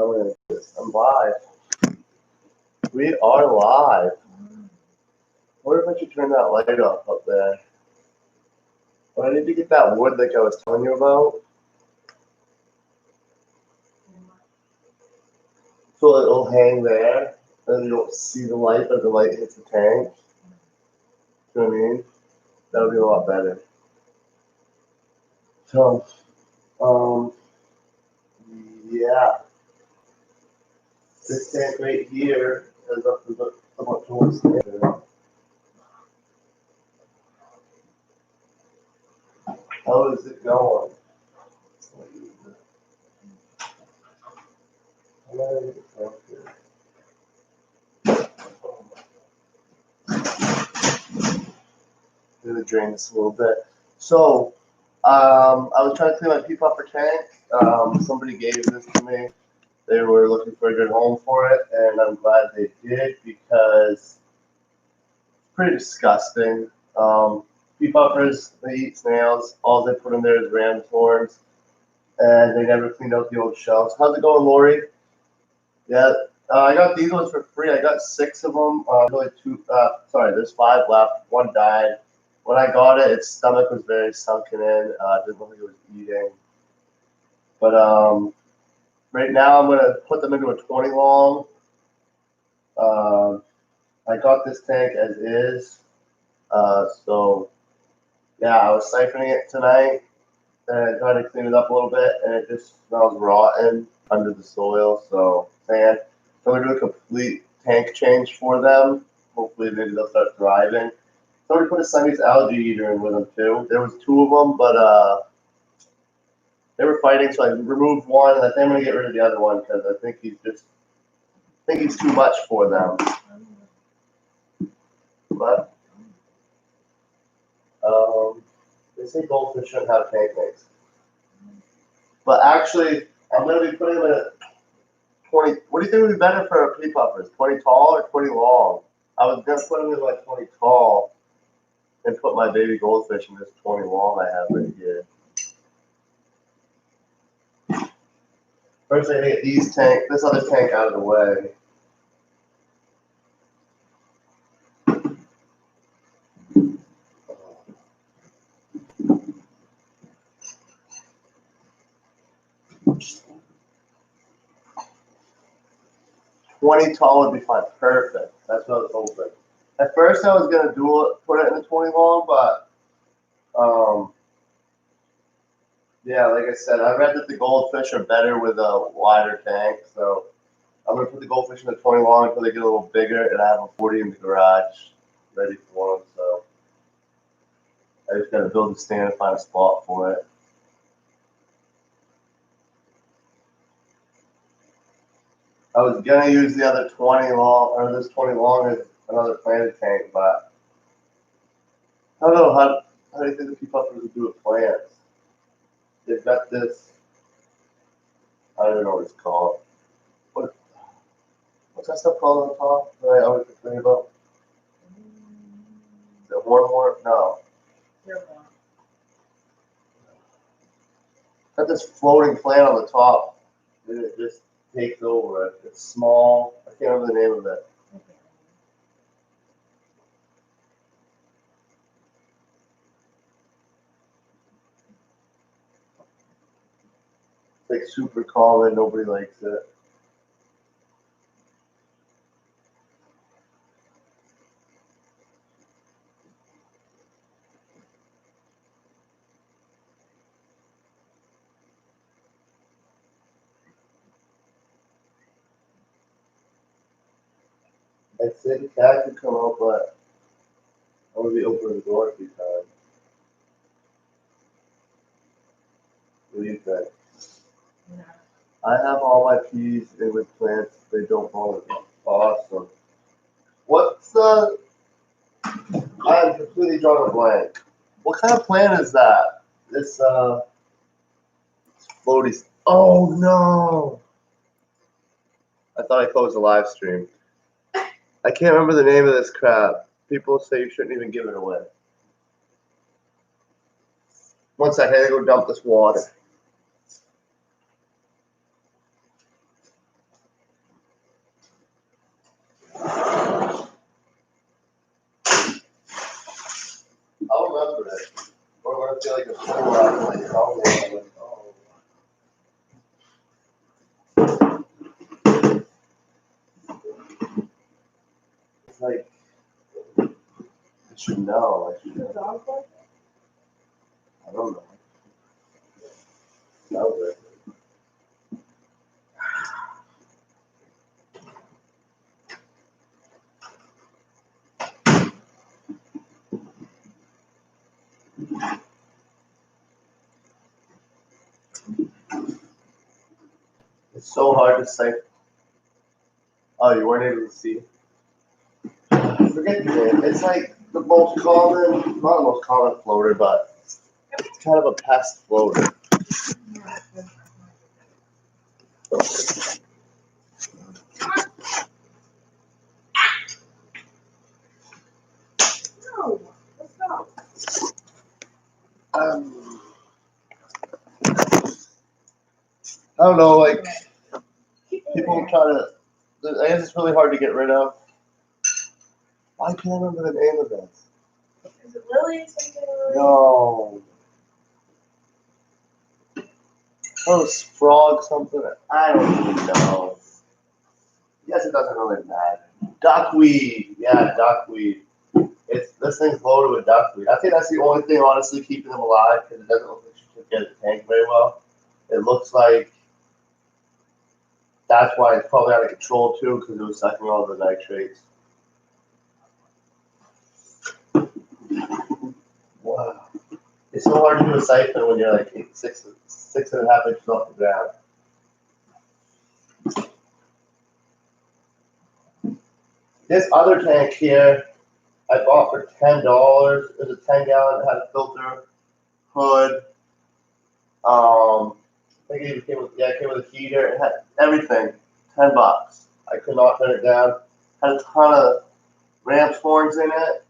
coming into this. I'm live. We are live. What if I should turn that light off up there? Well, I need to get that wood like I was telling you about. So it'll hang there, and you don't see the light, but the light hits the tank. You know what I mean? That would be a lot better. So, yeah. This tank right here is up to the somewhat towards there. How is it going? I'm gonna drain this a little bit. So, I was trying to clean my pea puffer tank. Somebody gave this to me. They were looking for a good home for it, and I'm glad they did because it's pretty disgusting. Pea puffers, they eat snails. All they put in there is ram's horns, and they never cleaned out the old shells. How's it going, Lori? Yeah, I got these ones for free. I got 6 of them. There's 5 left. One died. When I got it, its stomach was very sunken in. Didn't look like it was eating. But right now, I'm gonna put them into a 20 long. I got this tank as is. So yeah, I was siphoning it tonight, and I tried to clean it up a little bit, and it just smells rotten under the soil. So sand. So I'm gonna do a complete tank change for them. Hopefully, maybe they'll start thriving. Somebody put a Siamese algae eater in with them too. There was 2 of them, but they were fighting, so I removed one, and I think I'm gonna get rid of the other one because I think he's too much for them. But they say goldfish shouldn't have tank tanks. But actually, I'm gonna be putting them in a 20. What do you think would be better for pea puffers? 20 tall or 20 long? I was gonna put them in like 20 tall and put my baby goldfish in this 20 long I have right here. First, I get this other tank out of the way. $20 tall would be fine. Perfect. That's what I was hoping. At first, I was gonna put it in the 20 long, but yeah, like I said, I read that the goldfish are better with a wider tank, so I'm gonna put the goldfish in the 20 long until they get a little bigger, and I have a 40 in the garage ready for them. So I just gotta build a stand and find a spot for it. I was gonna use the other 20 long, or this 20 long as another planted tank, but I don't know how do you think the pea puffers would do with plants? They've got this. I don't know what it's called. What's that stuff called on top that I always complain about? Is it hornwort? No. Got this floating plant on the top, and it just takes over it. It's small. I can't remember the name of it. It's like super common. Nobody likes it. I think Cat could come out, but I'm gonna be opening the door a few times. What do you think? Yeah. I have all my peas in with plants. They don't fall. Awesome. What's the? I'm completely drawing a blank. What kind of plant is that? This floaty. Oh no! I thought I closed the live stream. I can't remember the name of this crap. People say you shouldn't even give it away. One second, I gotta go dump this water. feel like a fool after they call me. I'm like, oh. It's like, I should know. I don't know. That was it. It's so hard to say. Oh, you weren't able to see? Forget the name. It's like the most common, not the most common floater, but it's kind of a pest floater. I don't know, like, people try to, I guess it's really hard to get rid of. Why can't I remember the name of this? Is it Lily? No. Oh, frog something. I don't even know. Yes, it doesn't really matter. Duckweed. Yeah, duckweed. This thing's loaded with duckweed. I think that's the only thing, honestly, keeping them alive because it doesn't look like she took care of the tank very well. It looks like that's why it's probably out of control too because it was sucking all the nitrates. Wow. It's so hard to do a siphon when you're like 6.5 inches off the ground. This other tank here, I bought for $10. It was a 10-gallon. It had a filter, hood. I think it came with a heater. It had everything. $10. I could not turn it down. Had a ton of ram's horns in it.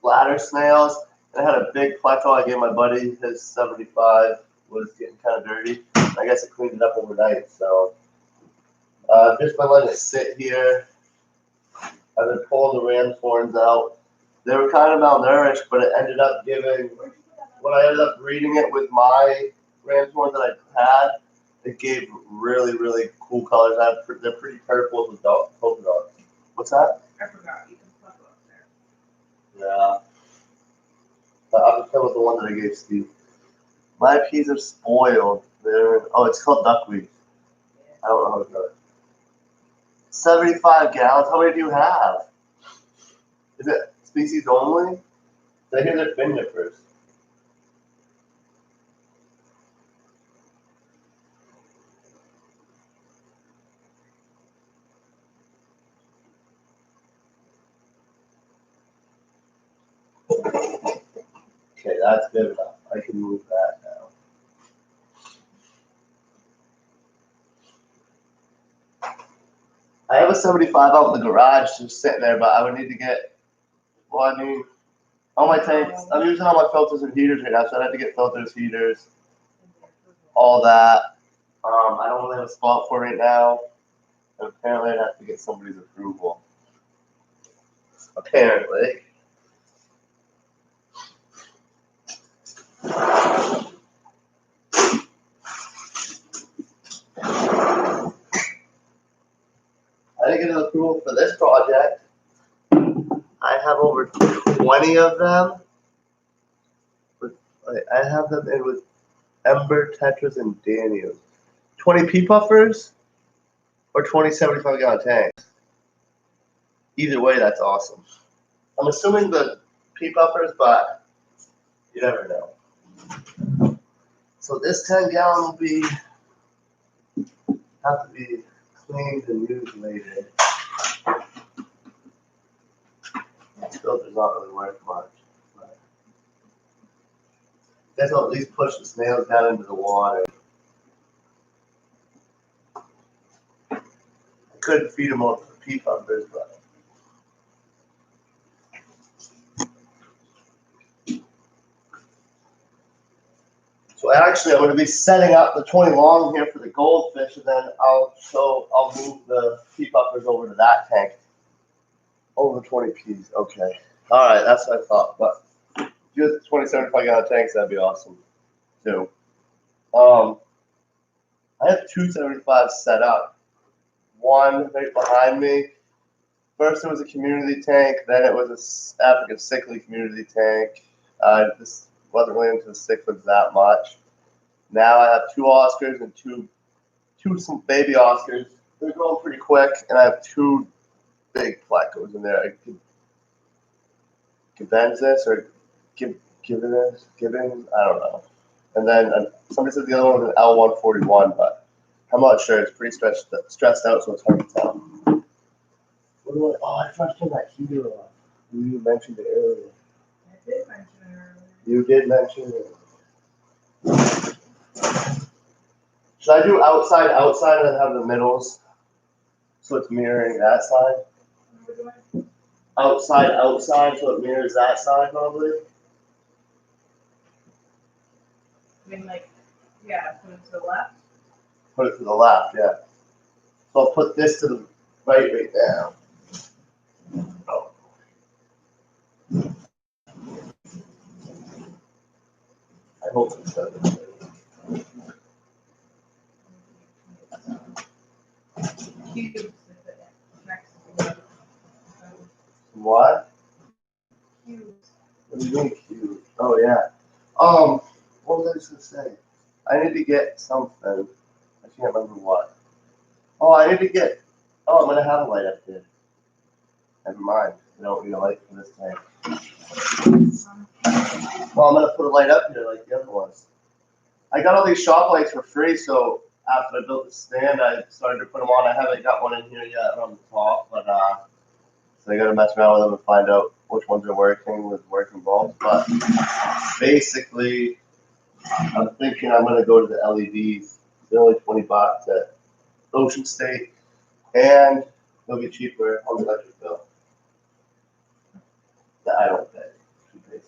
Bladder snails. And it had a big pleco. I gave my buddy his 75. Was getting kind of dirty. I guess I cleaned it up overnight. So just been letting it sit here. I've been pulling the ram's horns out. They were kind of malnourished, but it ended up giving. When I ended up breeding it with my ram's horns that I had, it gave really, really cool colors. They're pretty purple with polka dots. What's that? I forgot. You can plug up there. Yeah. I'll just come with the one that I gave Steve. My peas are spoiled. It's called duckweed. I don't know how to do it. 75 gallons. How many do you have? Is it species only? Did I hear they're fin nippers? Okay, that's good enough. I can move that now. I have a 75 out in the garage just sitting there, but I would need to get, well, I mean, all my tanks, I'm using all my filters and heaters right now, so I'd have to get filters, heaters, all that. I don't really have a spot for it right now. And apparently I'd have to get somebody's approval. Apparently. I didn't get an approval for this project. I have over 20 of them. I have them in with Ember, Tetras, and Daniels. 20 pea puffers or 20 75-gallon tanks. Either way, that's awesome. I'm assuming the pea puffers, but you never know. So this 10-gallon will have to be cleaned and used later. This filter's not really worth much. But I guess I'll at least push the snails down into the water. I couldn't feed them all the pea puffers, but. So actually, I'm going to be setting up the 20 long here for the goldfish, and then I'll move the pea puffers over to that tank. Over 20 peas. Okay. All right, that's what I thought. But you get 20 75 gallon tanks, that'd be awesome too. I have 275 set up. One right behind me. First, it was a community tank. Then it was a African sickly community tank. This wasn't really into the cichlids that much. Now I have two Oscars and two some baby Oscars. They're growing pretty quick, and I have two big plecos in there. Gibbons or Gibbons, I don't know. And then somebody said the other one was an L141, but I'm not sure. It's pretty stressed out, so it's hard to tell. What do I tried to turn that heater off. You mentioned it earlier. I did mention it earlier. You did mention it. Should I do outside and then have the middles? So it's mirroring that side? What are we doing? Outside, so it mirrors that side probably? I mean, like, yeah, put it to the left. Put it to the left, yeah. So I'll put this to the right now. Oh. I hope it's done. Cubes, if it next to the What? cubes. What do you mean cute? Oh yeah. What was I just gonna say? I need to get something. I can't remember what. Oh, I need to get. Oh, I'm gonna have a light up there. Never mind. I don't need a light for this tank. Well, I'm gonna put a light up here like the other ones. I got all these shop lights for free, so after I built the stand, I started to put them on. I haven't got one in here yet on the top, but so I gotta mess around with them and find out which ones are working with working bulbs. But basically, I'm thinking I'm gonna go to the LEDs. They're only $20 at Ocean State, and they'll be cheaper on the electric bill. That I don't pay. She pays.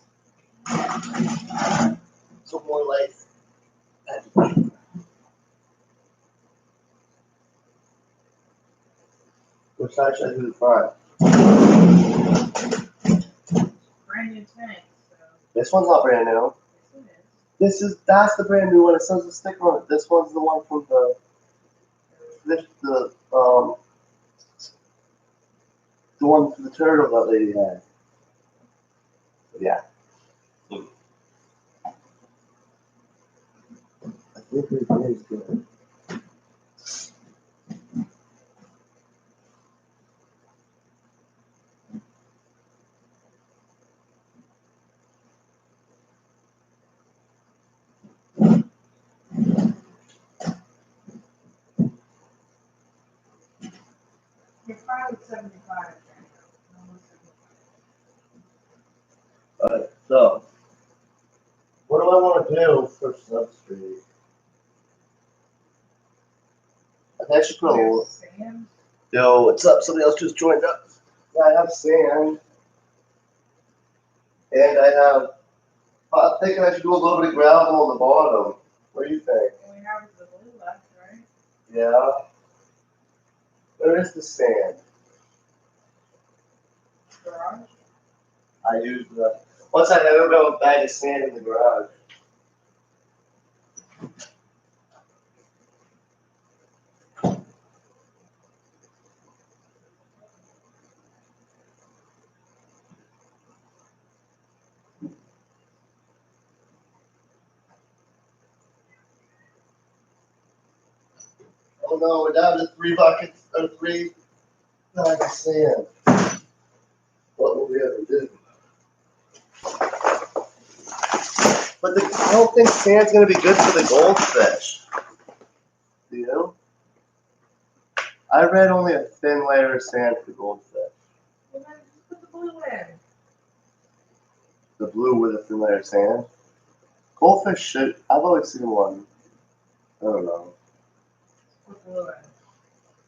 So more lights. Which side should I do the front? Brand new tank, so. This one's not brand new. Yes, it is. That's the brand new one. It says the sticker on it. This one's the one from the one for the turtle that lady had. Yeah. I think it is good. You're fine with 75. Almost 75. Alright, so what do I want to do for substrate? I think I should put a little. Sand. Yo, what's up? Somebody else just joined up. Yeah, I have sand. And I have. I'm thinking I should do a little bit of gravel on the bottom. What do you think? And we have the blue left, right? Yeah. Where is the sand? Garage. I use the. Once I have a bag of sand in the garage. Oh no, we're down to 3 buckets or 3 bags of sand. What will we ever do? But I don't think sand's gonna be good for the goldfish. Do you? I read only a thin layer of sand for goldfish. Well, then just put the blue in. The blue with a thin layer of sand. Goldfish should. I've always seen one. I don't know. Put blue in.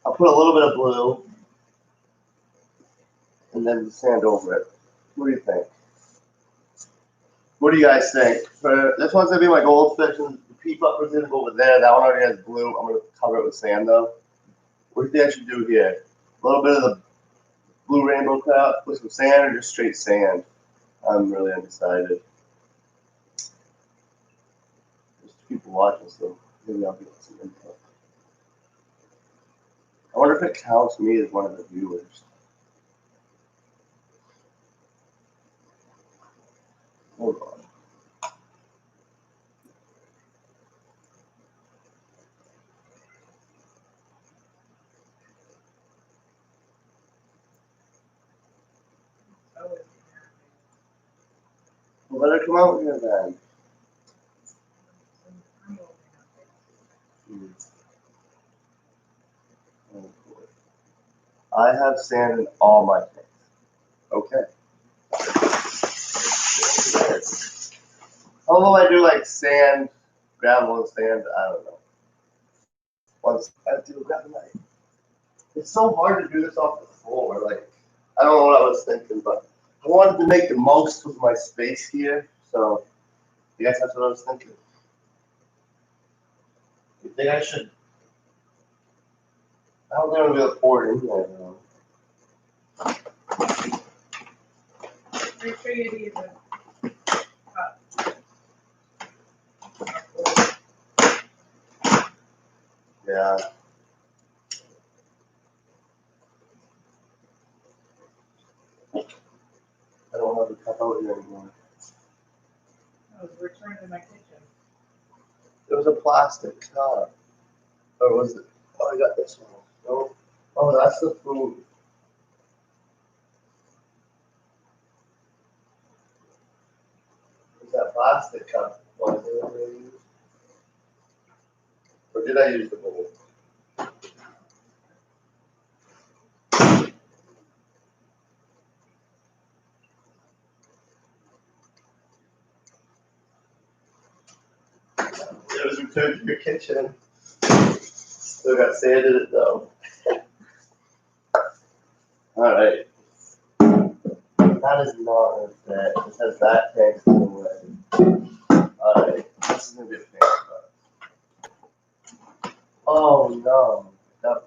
I'll put a little bit of blue, and then the sand over it. What do you think? What do you guys think? For this one's gonna be my goldfish, and the pea buffer's gonna go over there. That one already has blue. I'm gonna cover it with sand though. What do you think I should do here? A little bit of the blue rainbow crap with some sand, or just straight sand? I'm really undecided. people watching, so maybe I'll get some input. I wonder if it counts me as one of the viewers. Hold on. Oh, Well, let her come out here then. Hmm. Oh, boy. I have sand in all my tanks. Okay. Although I do like sand, gravel and sand, I don't know. Once I do gravel, it's so hard to do this off the floor. Like, I don't know what I was thinking, but I wanted to make the most of my space here, so I guess that's what I was thinking. You think I should? I don't think I'm gonna pour it in there though. Make sure you use a cup. Yeah. I don't have a cup out here anymore. I was returned to my kitchen. It was a plastic cup. Or was it? Oh, I got this one. No. Oh, that's the food. Is that plastic cup? Was it what I used? Or did I use the bowl? It was returned to your kitchen. Still got sand in it though. Alright. That is not that. It has that tank in the way. Alright. This is gonna be a pain. Oh no. That,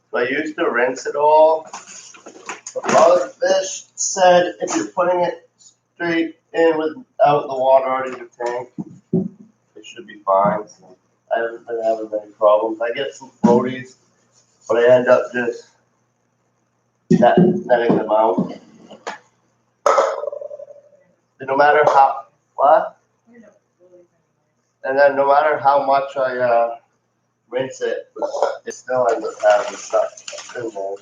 so I used to rinse it all. But Father Fish said if you're putting it straight in without the water already in the tank, it should be fine. So I haven't been having any problems. I get some floaties, but I end up just netting them out. And no matter how, what? I know, really. And then no matter how much I rinse it, it still ends up having stuff in there.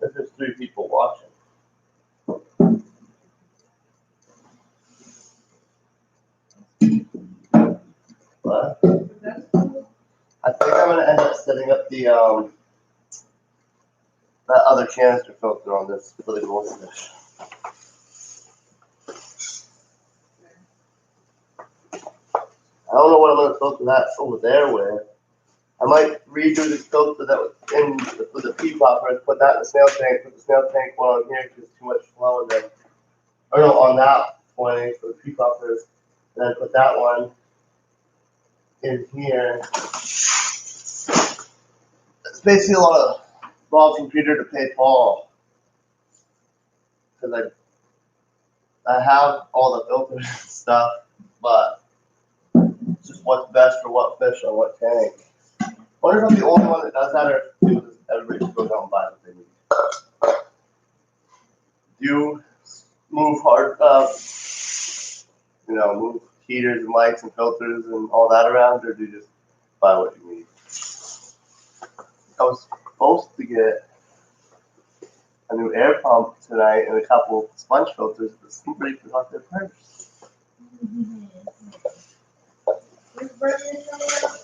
There's just 3 people watching. What? I think I'm gonna end up setting up the that other canister filter on this for the goldfish. I don't know what I'm gonna filter that over there with. I might redo the filter that was in with the pea popper and put that in the snail tank. Put the snail tank one on here because too much flow, and then or no, on that point for the pea poppers, and then put that one in here. It's basically a lot of Bob from Peter to pay Paul because I have all the filters and stuff, but it's just what's best for what fish on what tank. I wonder if I'm the only one that does that, or if everybody just goes out and buys what they need. Do you move hard, move heaters and lights and filters and all that around, or do you just buy what you need? I was supposed to get a new air pump tonight and a couple sponge filters, but somebody forgot their purse. Whose birthday is coming up?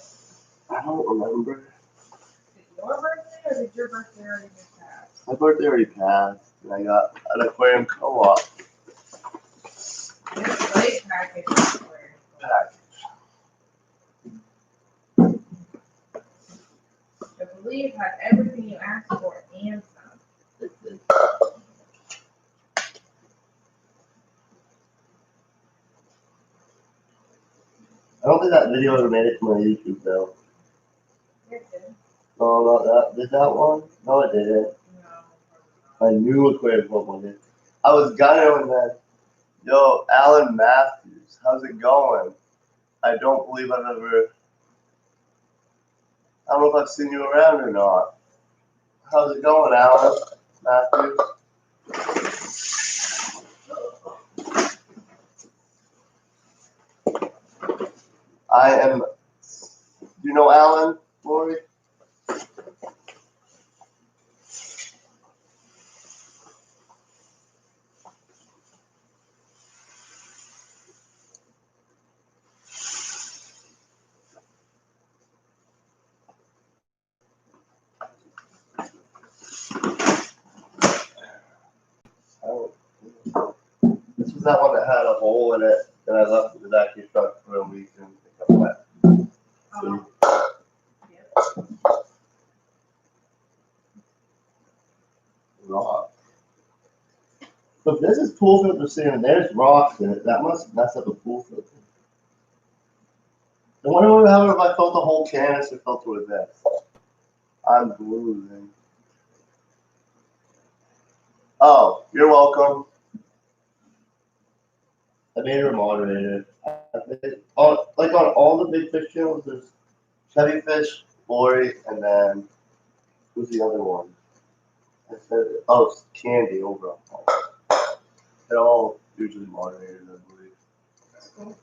I don't remember. Is it your birthday or did your birthday already just pass? My birthday already passed, and I got an aquarium co-op It's great package. package. I believe it had everything you asked for and some. I don't think that video ever made it to my YouTube though. It did. No, not that. Did that one? No, it didn't. No. I knew aquarium co-op did. I was gonna and then, yo, Alan Matthews, how's it going? I don't believe I've ever. I don't know if I've seen you around or not. How's it going, Alan Matthews? I am. Do you know Alan, Lori? This was that one that had a hole in it, and I left the vacuum truck for a week and it got wet. Oh, Rock. So if this is pool filter sand and there's rocks in it, that must mess up a pool filter. I wonder how if I filled the whole canister filter with this. I'm losing. Oh, you're welcome. I made her moderator. Like on all the big fish channels, there's Chevy Fish, Lori, and then who's the other one? I said, oh, it's Candy overall. They're all usually moderators, I believe. that's cool.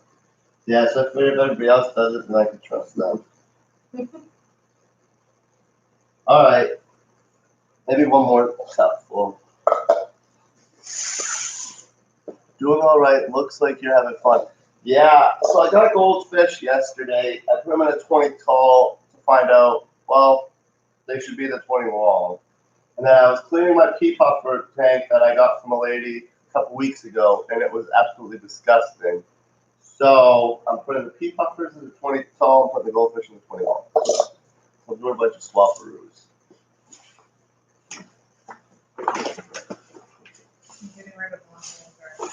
Yeah, so I figured if everybody else does it, then I can trust them. All right, maybe one more cup full. Doing all right. Looks like you're having fun. Yeah. So I got a goldfish yesterday. I put them in a 20 tall to find out. Well, they should be the 20 long. And then I was cleaning my pea puffer tank that I got from a lady a couple weeks ago, and it was absolutely disgusting. So I'm putting the pea puffers in the 20 tall and putting the goldfish in the 20 long. I'm doing a bunch of swapperoos. I'm getting rid of one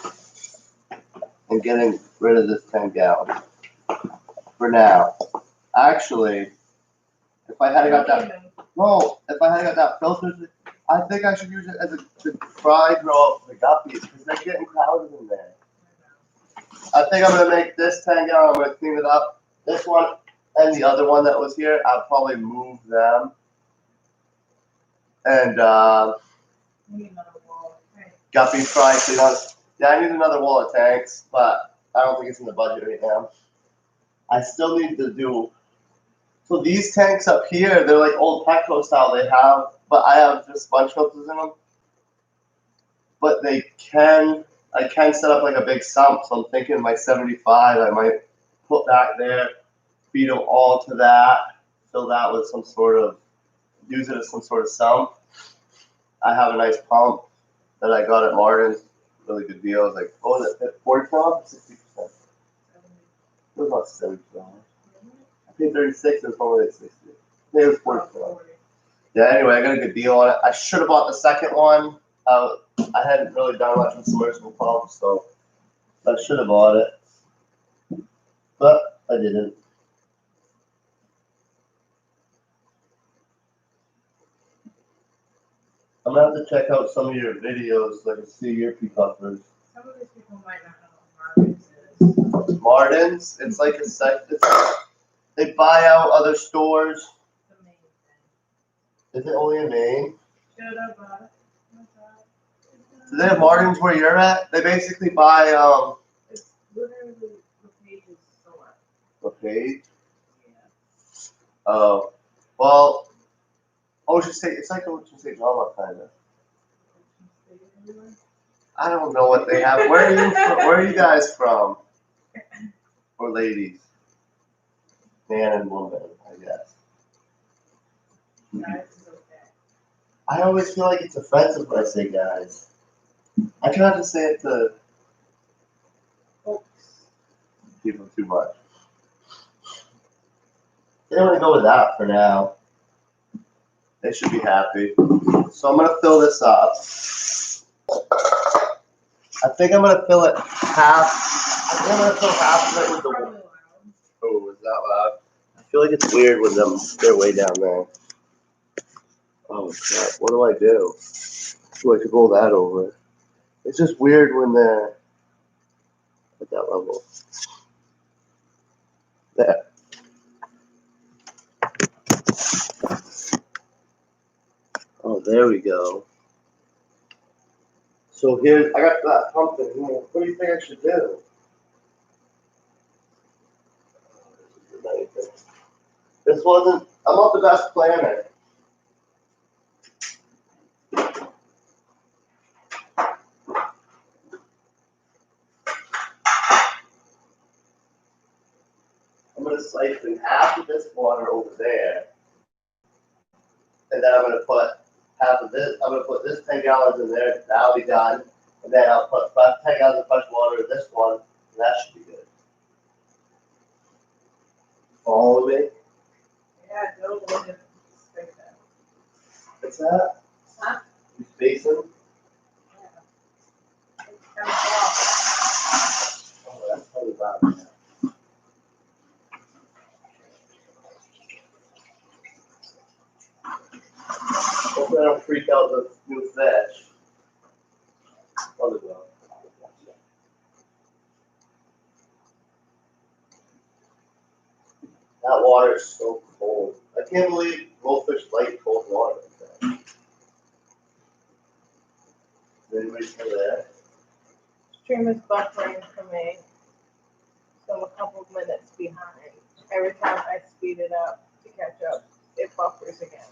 more. And getting rid of this 10 gallon for now. Actually, if I had got that, no, if I had got that filter, I think I should use it as a to fry grow up the guppies because they're getting crowded in there. I think I'm gonna make this 10 gallon. I'm gonna clean it up. This one and the other one that was here, I'll probably move them. And I need another wall. Okay. guppy fry clean up. Yeah, I need another wall of tanks, but I don't think it's in the budget right now. I still need to do. So these tanks up here, they're like old Petco style. They have, but I have just sponge filters in them. But I can set up like a big sump. So I'm thinking my 75, I might put back there, feed them all to that, fill that with some sort of, use it as some sort of sump. I have a nice pump that I got at Martin's, really good deal. It was like, what was it, 40%, 60%? It was about $70. I paid 36, it was only like 60. I think it was 40%. Yeah, anyway, I got a good deal on it. I should have bought the second one. I hadn't really done much with submersible pumps, so I should have bought it. But I didn't. I'm gonna have to check out some of your videos so I can see your pea puffers. Some of these people might not know what Marvin's is. Martin's, it's like a they buy out other stores. The main thing. Is it only in Maine? Should have bought it. Do they have Martin's where you're at? They basically buy It's literally the page's store. LePage. Yeah. Oh, well, Ocean State. It's like Ocean State Drama kind of. I don't know what they have. Where are you? Where are you guys from? Or ladies? Man and woman, I guess. Guys is okay. I always feel like it's offensive when I say guys. I try not to say it to people too much. They want to go with that for now. They should be happy. So I'm gonna fill this up. I think I'm gonna fill it half. I think I'm gonna fill half of it with the. Probably loud. Oh, was that loud? I feel like it's weird when they're way down there. Oh crap! What do I do? Do I could roll that over? It's just weird when they're at that level. There. Oh, there we go. So here, I got that pumpkin here. What do you think I should do? This wasn't, I'm not the best planner. I'm going to siphon half of this water over there. And then I'm going to put half of this, I'm going to put this 10 gallons in there. That'll be done. And then I'll put 10 gallons of fresh water in this one. And that should be good. Follow me? Yeah, go with it. Straight there. What's that? Huh? You basin? Yeah. It's kind of soft. Oh, that's probably bad. Hopefully I don't freak out the new fish. Probably will. That water is so cold. I can't believe goldfish like cold water like that. Is anybody still there? Stream is buffering for me. So I'm a couple of minutes behind. Every time I speed it up to catch up, it buffers again.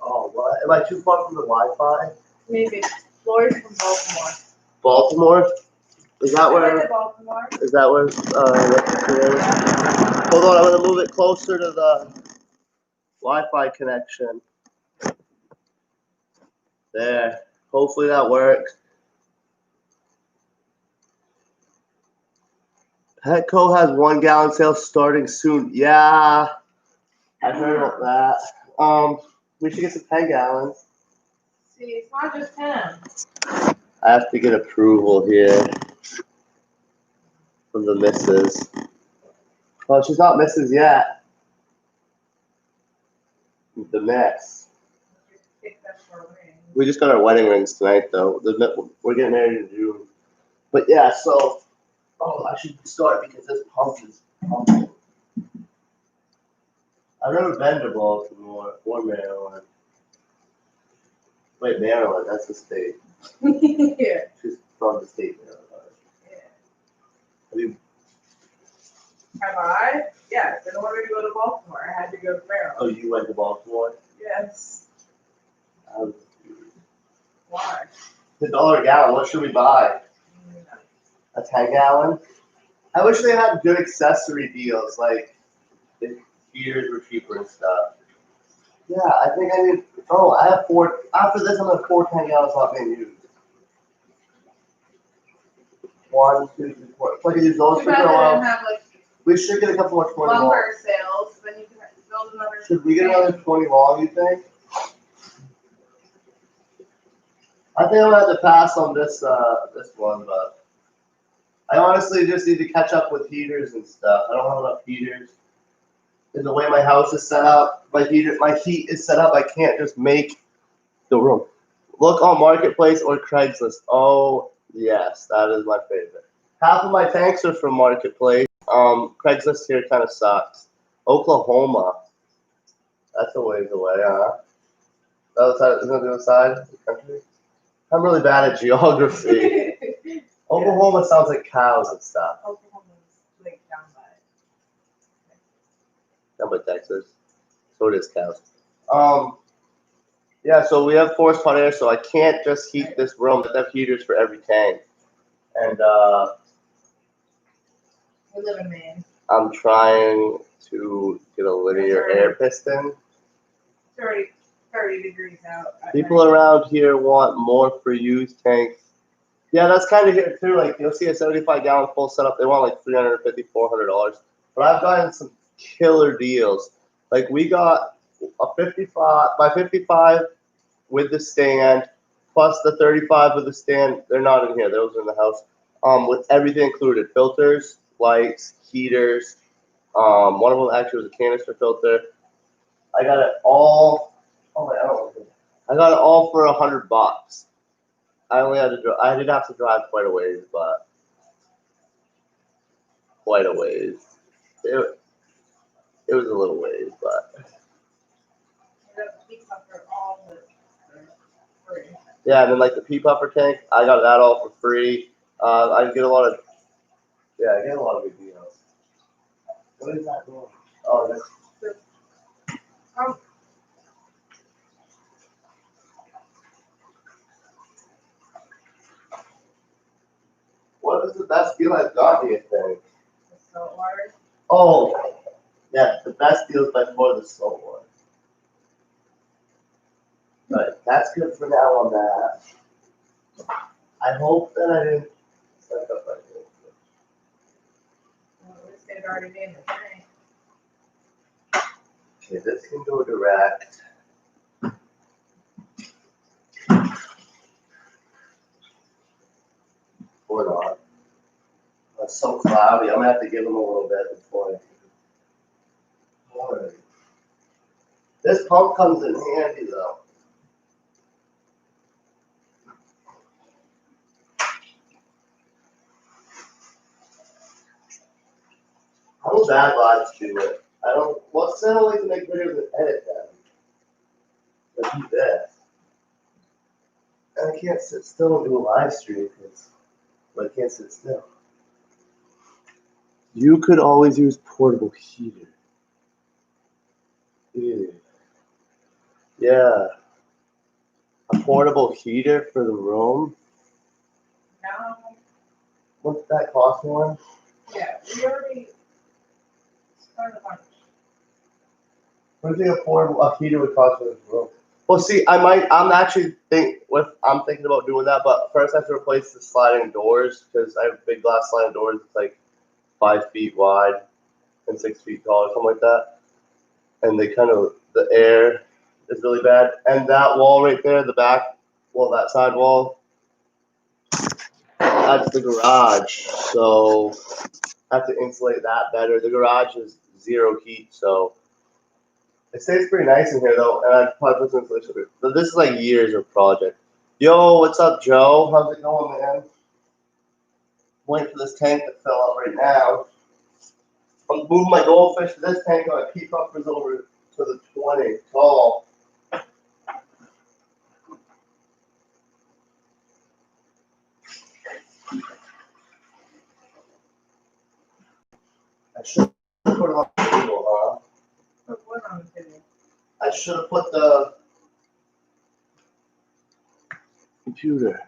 Oh, what? Am I too far from the Wi-Fi? Maybe Lori's from Baltimore. Baltimore? Is that I've been where? to Baltimore. Is that where? Yeah. Hold on, I'm gonna move it closer to the Wi-Fi connection. There. Hopefully that works. Petco has 1 gallon sales starting soon. Yeah, I heard about that. We should get some 10 gallons. See, it's not just him. I have to get approval here from the missus. Well, she's not missus yet. The miss. Pick that for a ring. We just got our wedding rings tonight, though. We're getting married in June. But yeah, so, I should start because this pump is pumping. I've never been to Baltimore or Maryland. Wait, Maryland, that's the state. Yeah. She's from the state, Maryland. Yeah. Have you, Have I? Yes. In order to go to Baltimore, I had to go to oh, Maryland. you went to Baltimore? Yes. Why? $1 a gallon, what should we buy? A 10 gallon? I wish they had good accessory deals, like the heaters were cheaper and stuff. Yeah, I think I need, I have 4, after this I'm gonna have 4 10 gallons not being used. 1, 2, 3, 4. If I could use those Too for bad a they while. didn't have like We should get a couple more 20 long. lumber sales, then you can build another. Should we get another 20 long, you think? I think I'm gonna have to pass on this one, but I honestly just need to catch up with heaters and stuff. I don't have enough heaters. And the way my house is set up, my heat is set up, I can't just make the room. Look on Marketplace or Craigslist. Oh, yes, that is my favorite. Half of my tanks are from Marketplace. Craigslist here kind of sucks. Oklahoma. That's a ways away, huh? Isn't that the other side of the country? I'm really bad at geography. Oklahoma sounds like cows and stuff. Oklahoma's like down by. Down by Texas. So it is cows. Yeah, so we have forced hot air, so I can't just heat this room. I have heaters for every tank. And We live in Maine. I'm trying to get a linear air piston. It's already 30 degrees out. at People night. around here want more for used tanks. Yeah, that's kind of here too. Like you'll see a 75-gallon full setup, they want like $350, $400. But I've gotten some killer deals. Like we got a 55 by 55 with the stand, plus the 35 with the stand. They're not in here; those are in the house. With everything included: filters, lights, heaters. One of them actually was a canister filter. I got it all. Oh my! I got it all for $100. I only had to drive. I did have to drive quite a ways, but quite a ways. It was a little ways, but yeah. And then like the pea puffer tank, I got that all for free. I get a lot of I get a lot of good deals. What is that doing? Oh, that's what is the best deal I've got here, thing? Salt water. Oh, yeah, the best deal is by far the salt one. But that's good for now on that. I hope that I didn't suck up my thing. Well, at least they'd already be in the tank. Okay, this can go direct. Or not. It's so cloudy. I'm gonna have to give them a little bit before I. Alright. This pump comes in handy though. I'm a bad live streamer. I don't. What's the only to make videos and edit them? But do this. And I can't sit still and do a live stream because I can't sit still. You could always use portable heater. Ew. Yeah. A portable heater for the room? No. What's that cost more? Yeah, we already spent a bunch. What do you think a heater would cost for this room? Well, see, I'm thinking about doing that, but first I have to replace the sliding doors because I have big glass sliding doors. It's like 5 feet wide and 6 feet tall or something like that. And the air is really bad. And that wall right there, the back, that side wall, that's the garage. So I have to insulate that better. The garage is zero heat, so it stays pretty nice in here though. And I'd probably put some insulation over it. But this is like years of project. Yo, what's up, Joe? How's it going, man? Waiting for this tank to fill up right now. I'm moving my goldfish to this tank on my pea puffers over to the 20 tall. I should have put it on the table, huh? Put what on the table? I should have put the computer.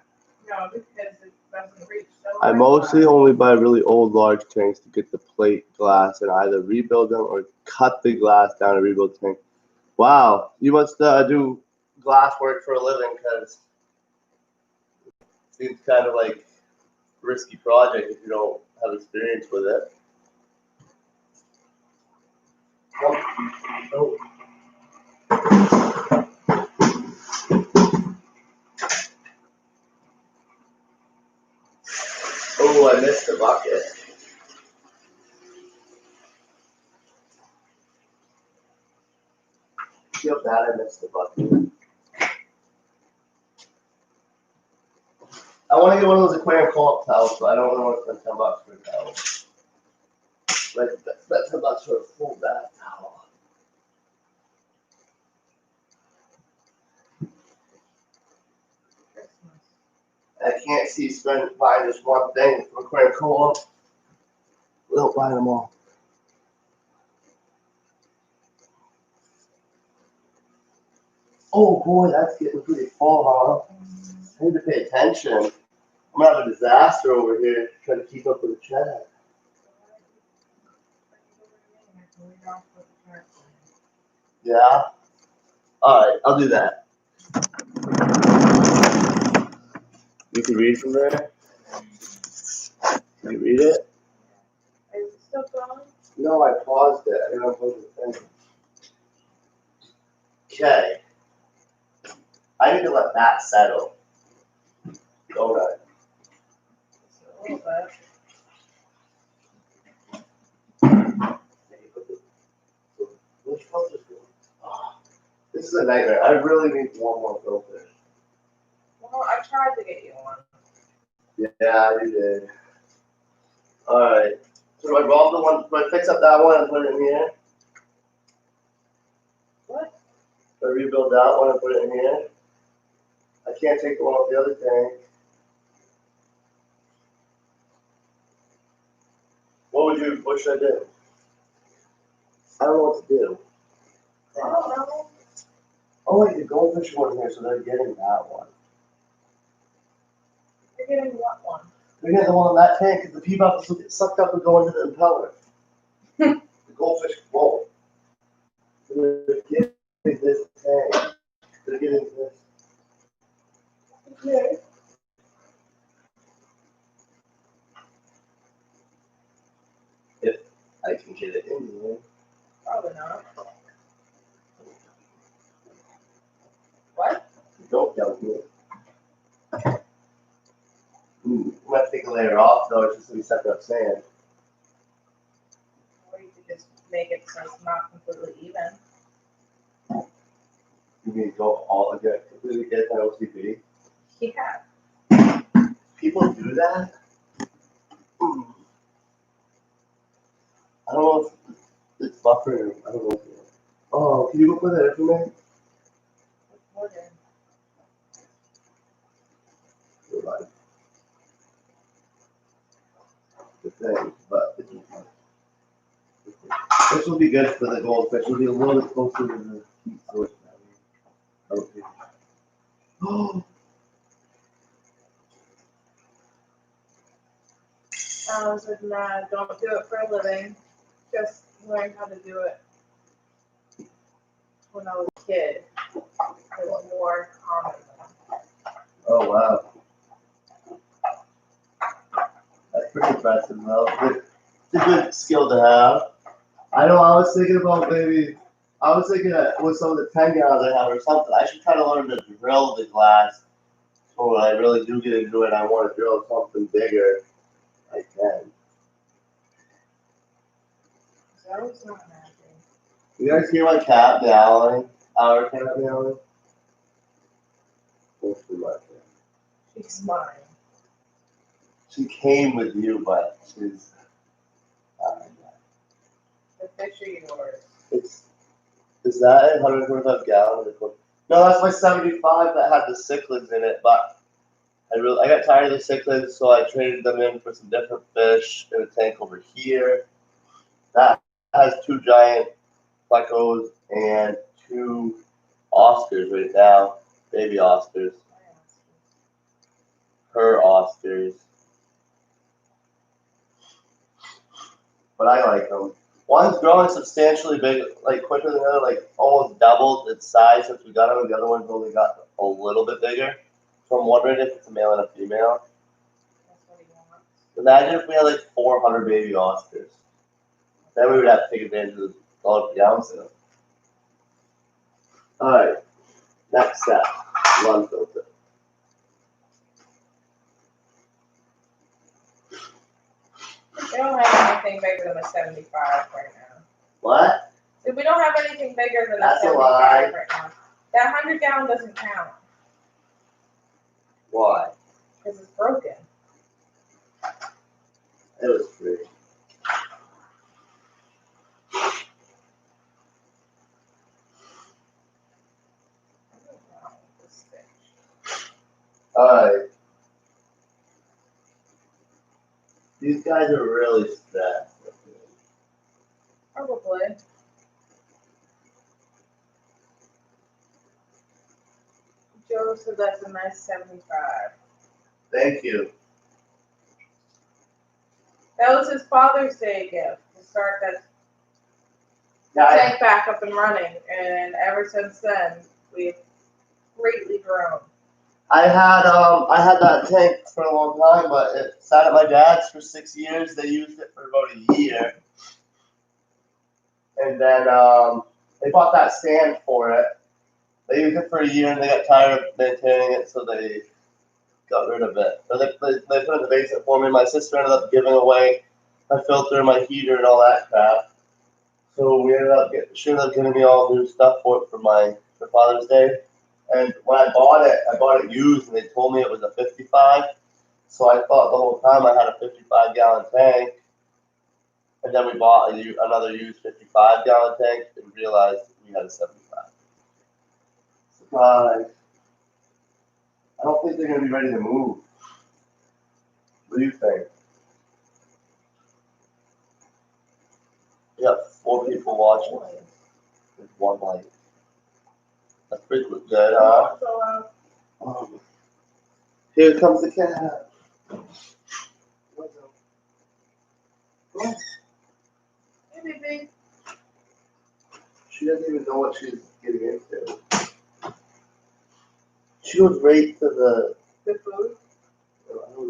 No, because it doesn't reach so I high. mostly only buy really old large tanks to get the plate glass and either rebuild them or cut the glass down and rebuild the tank. Wow, you must do glass work for a living because it seems kind of like a risky project if you don't have experience with it. Oh. Oh, I missed the bucket. I feel bad I missed the bucket. I want to get one of those aquarium co-op towels, but I don't want to spend $10 for a towel. Like that's $10 for a full bath towel. I can't see buying just one thing from aquarium co-op without buying them all. Oh boy, that's getting pretty full, huh? I need to pay attention. I'm gonna have a disaster over here trying to keep up with the chat. Yeah. Alright, I'll do that. You can read from there? Can you read it? Are you still going? No, I paused it. I didn't upload the thing. Okay. I need to let that settle. Don't I? Just a little bit. Which filter's good? Oh, this is a nightmare. I really need one more filter. Well, I tried to get you one. Yeah, you did. Alright. So do I roll the one, do I fix up that one and put it in here? What? Do I rebuild that one and put it in here? I can't take the one off the other tank. What should I do? I don't know what to do. I don't know. Oh wait, the goldfish one here, so they're getting that one. You're getting what one? They're getting the one on that tank, because the pea buffers will get sucked up and go into the impeller. The goldfish won't. They're getting this tank. They're getting this. Okay. If I can get it in here. Probably not. What? Don't tell me. I'm gonna take a layer off though, it's just gonna be sucked up sand. Or you could just make it so it's not completely even. You mean go all again, completely get that OCP? Yeah. People do that? I don't know if it's buffering. I don't know. Oh, can you go put that in for me? What in? You're right. The thing, but this will be good for the goldfish. It'll be a little bit closer to the heat source. Oh, I was like, nah, don't do it for a living. Just learn how to do it. When I was a kid, it was more common. oh wow. That's pretty impressive though. It's a good skill to have. I know I was thinking about maybe, I was thinking that with some of the 10 gallons I have or something, I should try to learn to drill the glass. So when I really do get into it, I want to drill something bigger. I can. So I was not happy. You guys hear my cat meowing? Our cat meowing? That's too much. She's mine. She came with you, but she's. The fish are yours. It's. Is that 125 gallons? No, that's my 75 that had the cichlids in it, but I got tired of the cichlids, so I traded them in for some different fish in a tank over here. That has 2 giant plecos and 2 Oscars right now, baby Oscars. Her Oscars. But I like them. One's growing substantially big, like quicker than the other, like almost doubled its size since we got them. The other one's only got a little bit bigger. So I'm wondering if it's a male and a female. That's what he wants. Imagine if we had like 400 baby Oscars. Then we would have to take advantage of the dollar per gallon sale. Alright, next step, run filter. We don't have anything bigger than a 75 right now. What? If we don't have anything bigger than That's a a 75 lie. right now. That 100 gallon doesn't count Why? because it's broken. It was free. Alright. These guys are really stressed. Probably. Joe said that's a nice 75. Thank you. That was his Father's Day gift to start that Yeah, tank back up and running. And ever since then, we've greatly grown. I had that tank for a long time, but it sat at my dad's for 6 years. They used it for about a year, and then they bought that stand for it. They used it for a year, and they got tired of maintaining it, so they got rid of it. So they put it in the basement for me. My sister ended up giving away my filter, my heater, and all that crap. So she ended up giving me all new stuff for Father's Day. And when I bought it used, and they told me it was a 55. So I thought the whole time I had a 55-gallon tank. And then we bought another used 55-gallon tank and realized we had a 75. Surprise. I don't think they're going to be ready to move. What do you think? We got 4 people watching. There's 1 light. That's pretty good, huh? Here comes the cat. Hey, baby. She doesn't even know what she's getting into. She goes right to the food. I don't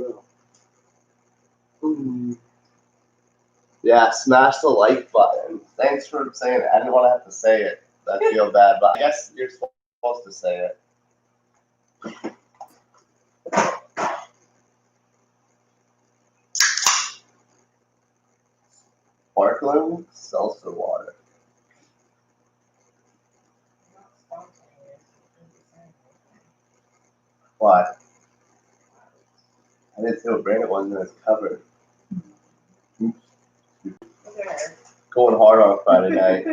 know. Yeah, smash the like button. Thanks for saying it. I didn't want to have to say it. I feel bad, but I guess you're supposed to say it. Sparkling seltzer water. Why? I didn't feel great. It wasn't as covered. Going hard on a Friday night.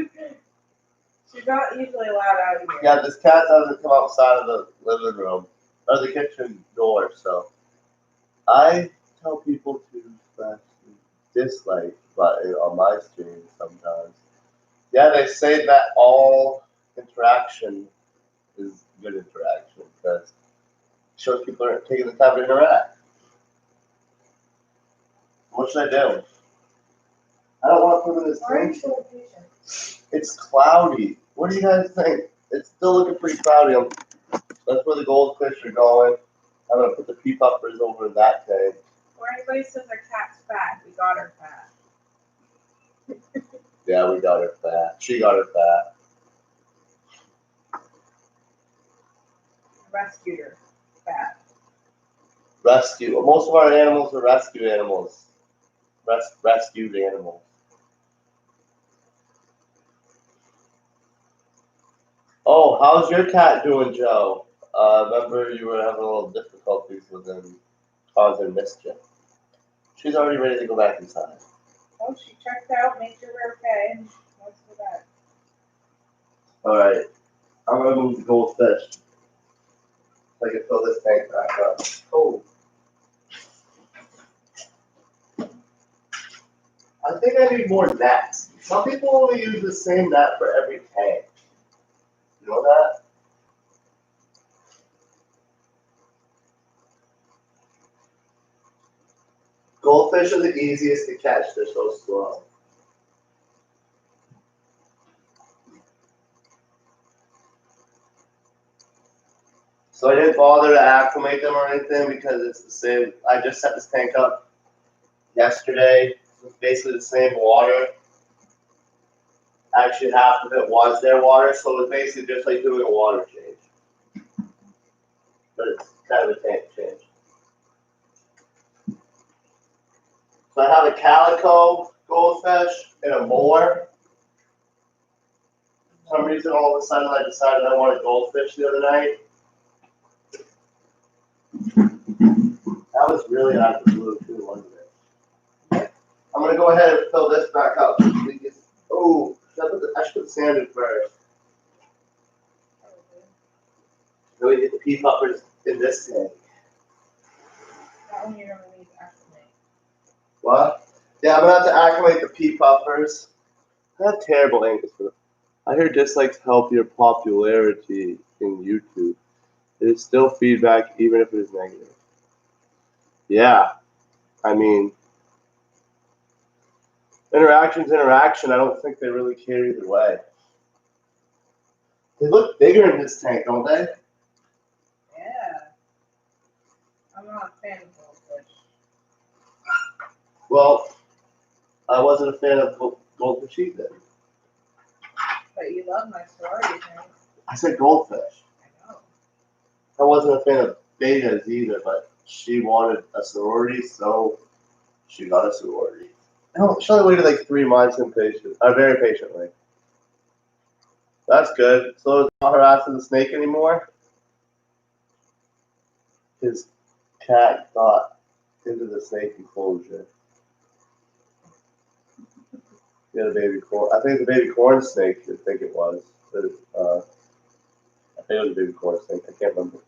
She's not usually allowed out here. Yeah, this cat doesn't come outside of the living room or the kitchen door, so I tell people to smash the dislike button on my stream sometimes. Yeah, they say that all interaction is good interaction because it shows people are taking the time to interact. What should I do? I don't want to put in this thing. It's cloudy. What do you guys think? It's still looking pretty cloudy. That's where the goldfish are going. I'm gonna put the pea puffers over in that tank. Or anybody says our cat's fat, we got her fat. Yeah, we got her fat. She got her fat. Rescued her fat. Rescue. Most of our animals are rescue animals. Rescued animals. Oh, how's your cat doing, Joe? Remember you were having a little difficulties with him causing mischief. She's already ready to go back inside. Oh, she checked out, made sure we're okay, and wants to go back. Alright, I'm gonna move the goldfish. So I can fill this tank back up. Oh. I think I need more nets. Some people only use the same net for every tank. You know that? Goldfish are the easiest to catch. They're so slow. So I didn't bother to acclimate them or anything because it's the same. I just set this tank up yesterday. It's basically the same water. Actually, half of it was their water, so it was basically just like doing a water change. But it's kind of a tank change. So I have a calico goldfish and a moor. For some reason, all of a sudden, I decided I wanted goldfish the other night. That was really out of the blue, too, wasn't it? I'm going to go ahead and fill this back up. Oh, I should put the sand in first. Then we get the pea puffers in this tank. That one you're going to need to acclimate. What? Yeah, I'm going to have to acclimate the pea puffers. I have terrible angles for them. I hear dislikes help your popularity in YouTube. It is still feedback, even if it is negative. Yeah, I mean, interaction's interaction. I don't think they really care either way. They look bigger in this tank, don't they? Yeah. I'm not a fan of goldfish. Well, I wasn't a fan of goldfish either. But you love my sorority tank. I said goldfish. I know. I wasn't a fan of betas either, but she wanted a sorority, so she got a sorority. No, she only waited like 3 months very patiently. That's good. So it's not harassing the snake anymore. His cat got into the snake enclosure. He had a baby corn. I think it's a baby corn snake. I think it was. I think it was a baby corn snake. I can't remember. I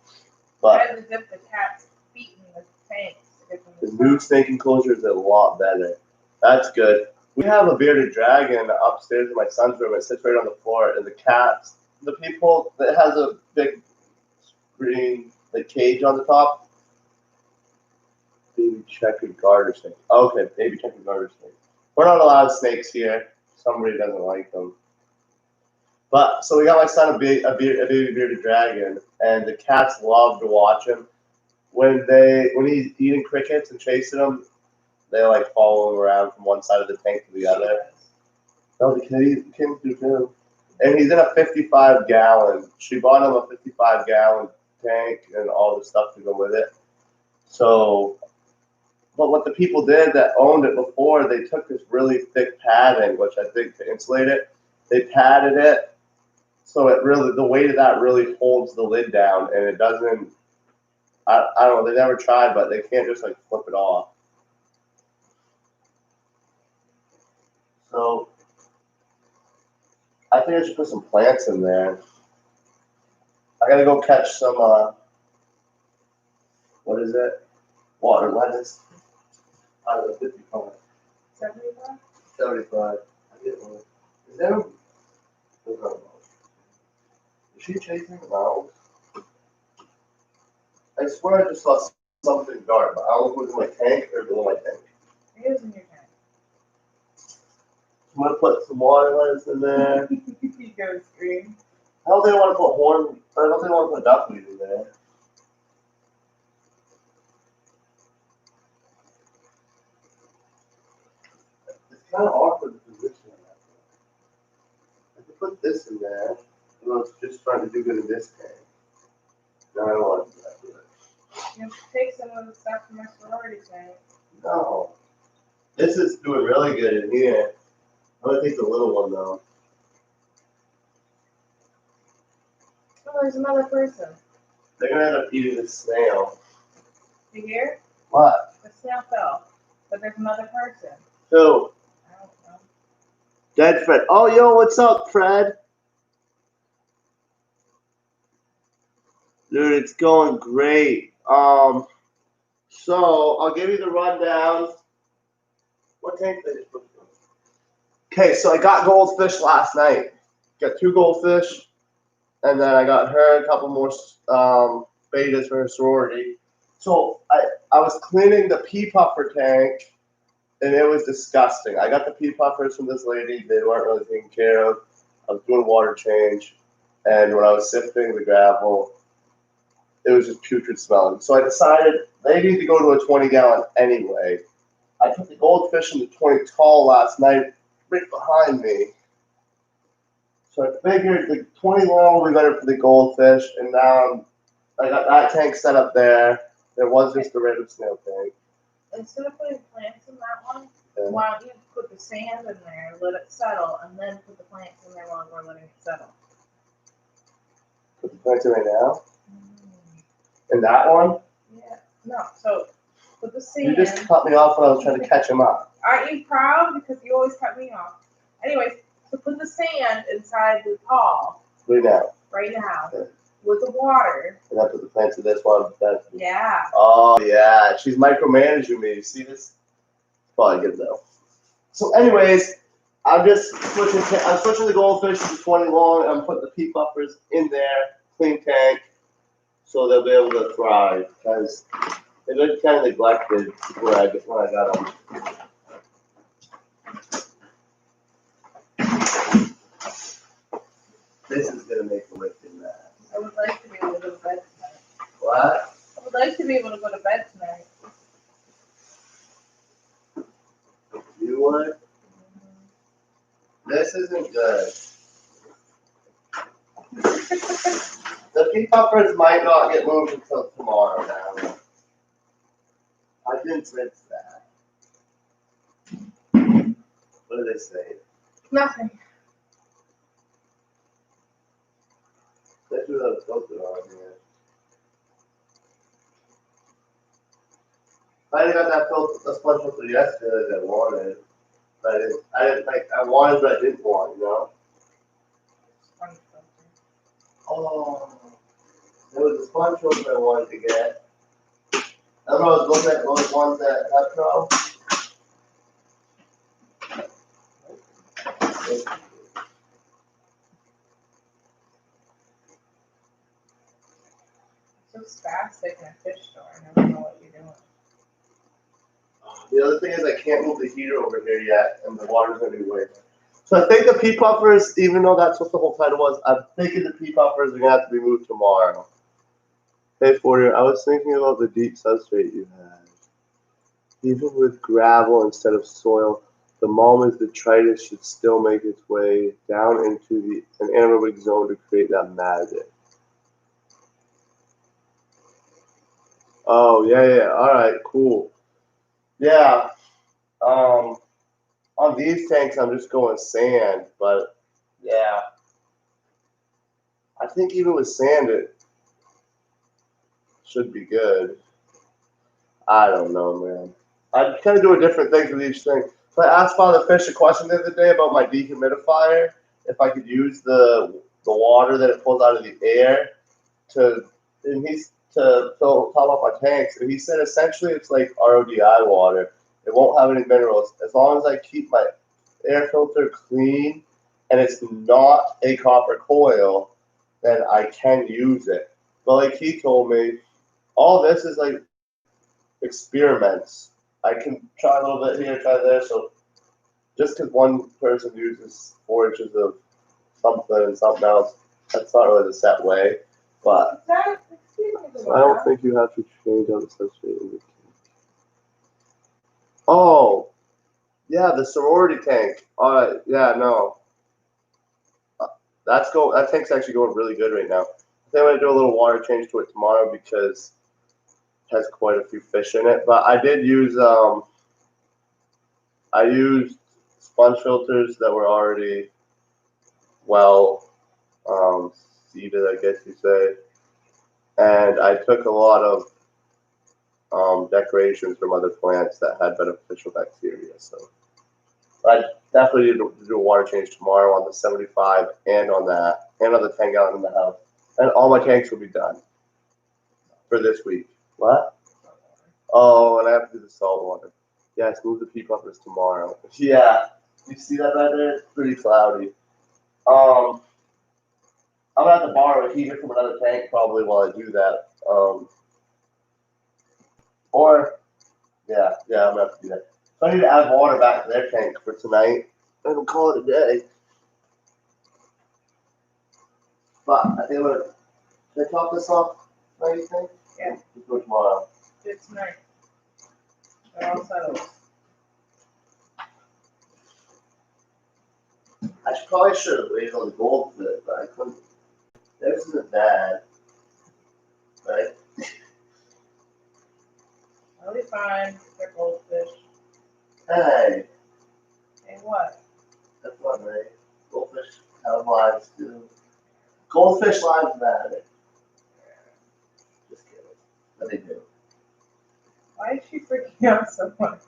But had to dip the cat's feet in the tank to get them the to new snake enclosure is a lot better. That's good. We have a bearded dragon upstairs in my son's room. It sits right on the floor, and the cats, the people that has a big green like cage on the top. Baby checkered garter snake. Okay, baby checkered garter snake. We're not allowed snakes here. Somebody doesn't like them. But so we got my son a baby bearded dragon, and the cats love to watch him. When he's eating crickets and chasing them, they like follow him around from one side of the tank to the other. No, the kids do too. And he's in a 55-gallon. She bought him a 55-gallon tank and all the stuff to go with it. So, but what the people did that owned it before, they took this really thick padding, which I think to insulate it, they padded it so it really, the weight of that really holds the lid down, and it doesn't. I don't know. They never tried, but they can't just like flip it off. So I think I should put some plants in there. I gotta go catch some, what is it? Water lettuce. Out of the 55. 75? 75. I get one. Is that a, there's not a mouse. Is she chasing the mouse? I swear I just saw something dark, but I don't know if it was in my tank or below my tank. It is in your tank. I'm gonna put some water lettuce in there. You go scream. I don't think I want to put I don't think I want to put duckweed in there. It's kind of awkward position on that. I could put this in there. And I was just trying to do good in this tank. No, I don't want to do that. You have to take some of the stuff from my sorority tank. No. This is doing really good in here. I'm gonna take the little one though. Oh, there's another person. They're gonna end up eating the snail. You hear? What? The snail fell. But there's another person. Who? I don't know. Dead Fred. Oh, yo, what's up, Fred? Dude, it's going great. So I'll give you the rundown. What tank did I put? Okay, so I got goldfish last night. Got 2 goldfish, and then I got her a couple more betas for her sorority. So I was cleaning the pea puffer tank, and it was disgusting. I got the pea puffers from this lady. They weren't really taken care of. I was doing a water change, and when I was sifting the gravel, it was just putrid smelling. So I decided they need to go to a 20-gallon anyway. I put the goldfish in the 20 tall last night, right behind me. So I figured the 20 long will be better for the goldfish, and now I got that tank set up there. There was just the random snail tank. Instead of putting plants in that one, Yeah. why don't you put the sand in there, let it settle, and then put the plants in there while we're letting it settle? Put the plants in right now. And that one? Yeah. No, so put the You sand. just cut me off when I was trying to catch him up. Aren't you proud? Because you always cut me off. Anyways, so put the sand inside the tall Right now. right now Okay. with the water. And I put the plants in this one. That. Yeah. Oh yeah, she's micromanaging me. You see this? Probably good though. So, anyways, I'm just switching. I'm switching the goldfish to 20 long. I'm putting the pea puffers in there, clean tank, so they'll be able to thrive. Because they've been kind of neglected when I got them. This is gonna make a way to be able to go to bed tonight. You would? This isn't good. The peacockers might not get moved until tomorrow now. I didn't sense that. What did they say? Nothing. They threw that filter on here. I got that filter, the sponge filter yesterday that I wanted. But I didn't like, I wanted but I didn't want, you know? Oh. There was a sponge filter I wanted to get. I don't know, I was looking at those ones at Petro. So spastic in a fish store. I never know what you're doing. The other thing is I can't move the heater over here yet, and the water's gonna be way. So I think the pea puffers, even though that's what the whole title was, I'm thinking the pea puffers are gonna have to be moved tomorrow. Hey, Porter, I was thinking about the deep substrate you had. Even with gravel instead of soil, the Malmö's detritus should still make its way down into an anaerobic zone to create that magic. Oh, yeah. All right, cool. Yeah. On these tanks, I'm just going sand, but yeah. I think even with sand, it should be good. I don't know, man. I kind of do different things with each thing. So I asked Father Fish a question the other day about my dehumidifier, if I could use the water that it pulls out of the air to fill top up my tanks. And he said essentially it's like RODI water. It won't have any minerals. As long as I keep my air filter clean and it's not a copper coil, then I can use it. But like he told me, all this is like experiments. I can try a little bit here, try there. So just because one person uses 4 inches of something and something else, that's not really the set way. But I don't think you have to change out the substrate. Oh, yeah, the sorority tank. All right, yeah, no. That tank's actually going really good right now. I think I'm gonna do a little water change to it tomorrow because it has quite a few fish in it. But I did use I used sponge filters that were already well seeded, I guess you say, and I took a lot of decorations from other plants that had beneficial bacteria. So I definitely need to do a water change tomorrow on the 75 and on that, and on the 10 gallon in the house. And all my tanks will be done for this week. What? Oh, and I have to do the salt water. Yes, move the pea puffers tomorrow. Yeah, you see that right there? It's pretty cloudy. I'm gonna have to borrow a heater from another tank probably while I do that. Or yeah, I'm gonna have to do that. So I need to add water back to their tank for tonight, and we'll call it a day. But I think I'm gonna. Should I top this off? What do you think? Yeah. Let's do it tomorrow. It's tonight. They're all settled. I probably should have waited on the gold for it, but I couldn't. This isn't bad, right? They'll be fine. They're goldfish. Hey, Hey, what? that's fun, right? Goldfish have lives too. Goldfish lives matter. Just kidding. But they do. Why is she freaking out so much?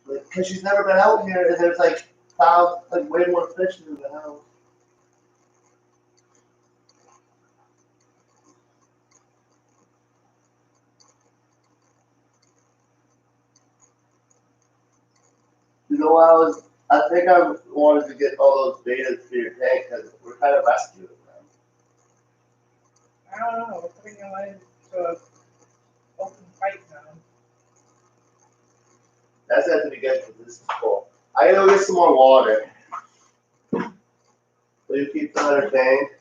Because she's never been out here, and there's like way more fish in the house. You know, I think I wanted to get all those betas for your tank because we're kind of rescuing them. I don't know. We're putting them into an open fight now. That's after we get because this is full. I gotta go get some more water. Will you keep the other tank?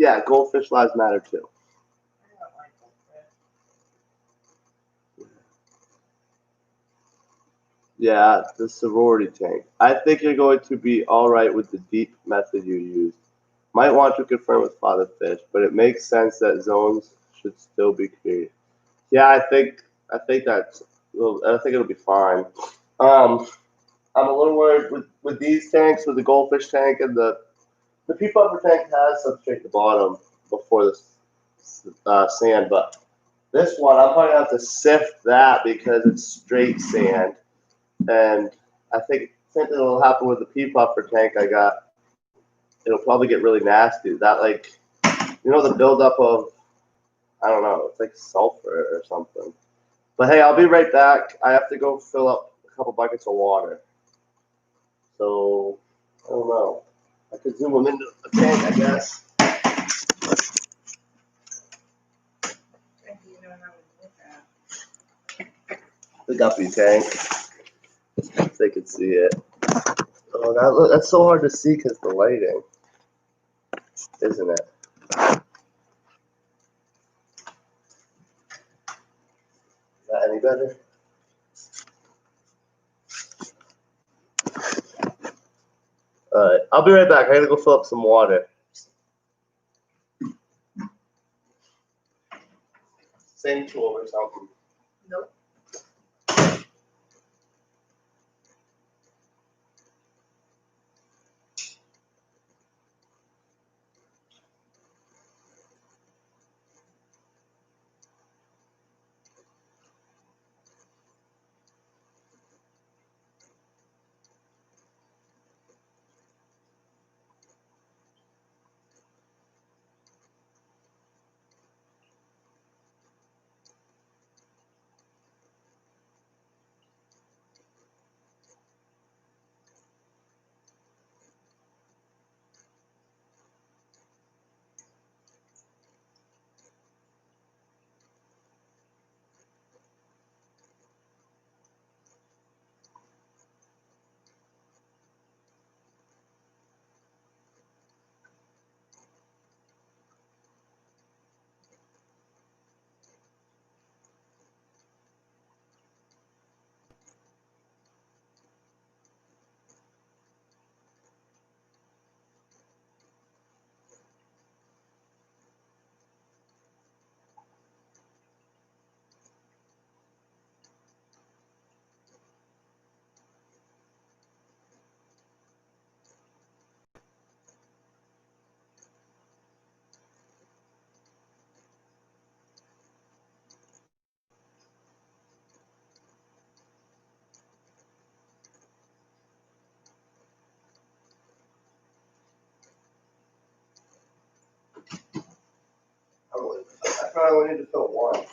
Yeah, goldfish lives matter too. I don't like goldfish. Yeah, the sorority tank. I think you're going to be all right with the deep method you used. Might want to confirm with Father Fish, but it makes sense that zones should still be created. Yeah, I think that's I think it'll be fine. Um, I'm a little worried with these tanks, with the goldfish tank and the pea puffer tank has substrate at the bottom before the sand, but this one I'm probably gonna have to sift that because it's straight sand, and I think same thing will happen with the pea puffer tank I got. It'll probably get really nasty. That like the buildup of I don't know, it's like sulfur or something. But hey, I'll be right back. I have to go fill up a couple buckets of water. So I don't know. I could zoom them into a tank, I guess. Thank you, know how to look at. The Guppy tank. If they could see it. Oh, that's so hard to see because the lighting, isn't it? Is that any better? Alright, I'll be right back. I gotta go fill up some water. Same tool or something. Nope. I probably only need to fill one.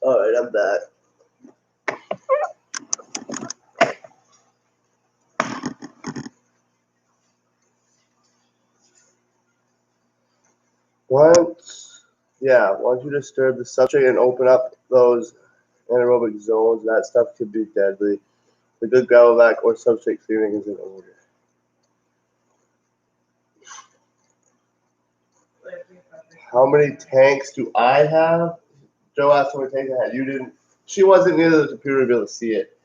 Alright, I'm back. Once you disturb the substrate and open up those anaerobic zones, that stuff could be deadly. The good Gravelvac or substrate cleaning is in order. How many tanks do I have? Joe asked how many tanks I had. You didn't. She wasn't near the computer to be able to see it.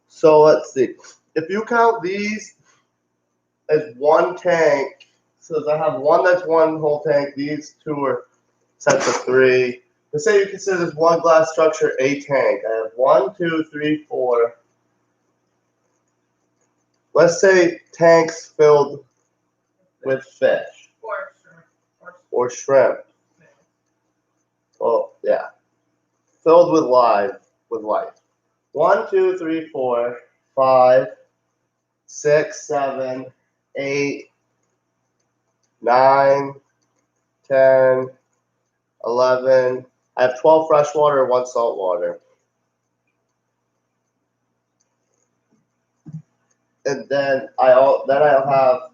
So let's see. If you count these as one tank, so I have one that's one whole tank. These two are sets of three. Let's say you consider this one glass structure a tank. I have 1, 2, 3, 4. Let's say tanks filled with fish or shrimp. Well, yeah, filled with life. 1, 2, 3, 4, 5, 6, 7, 8, 9, 10, 11. I have 12 freshwater and 1 saltwater. and then I'll have.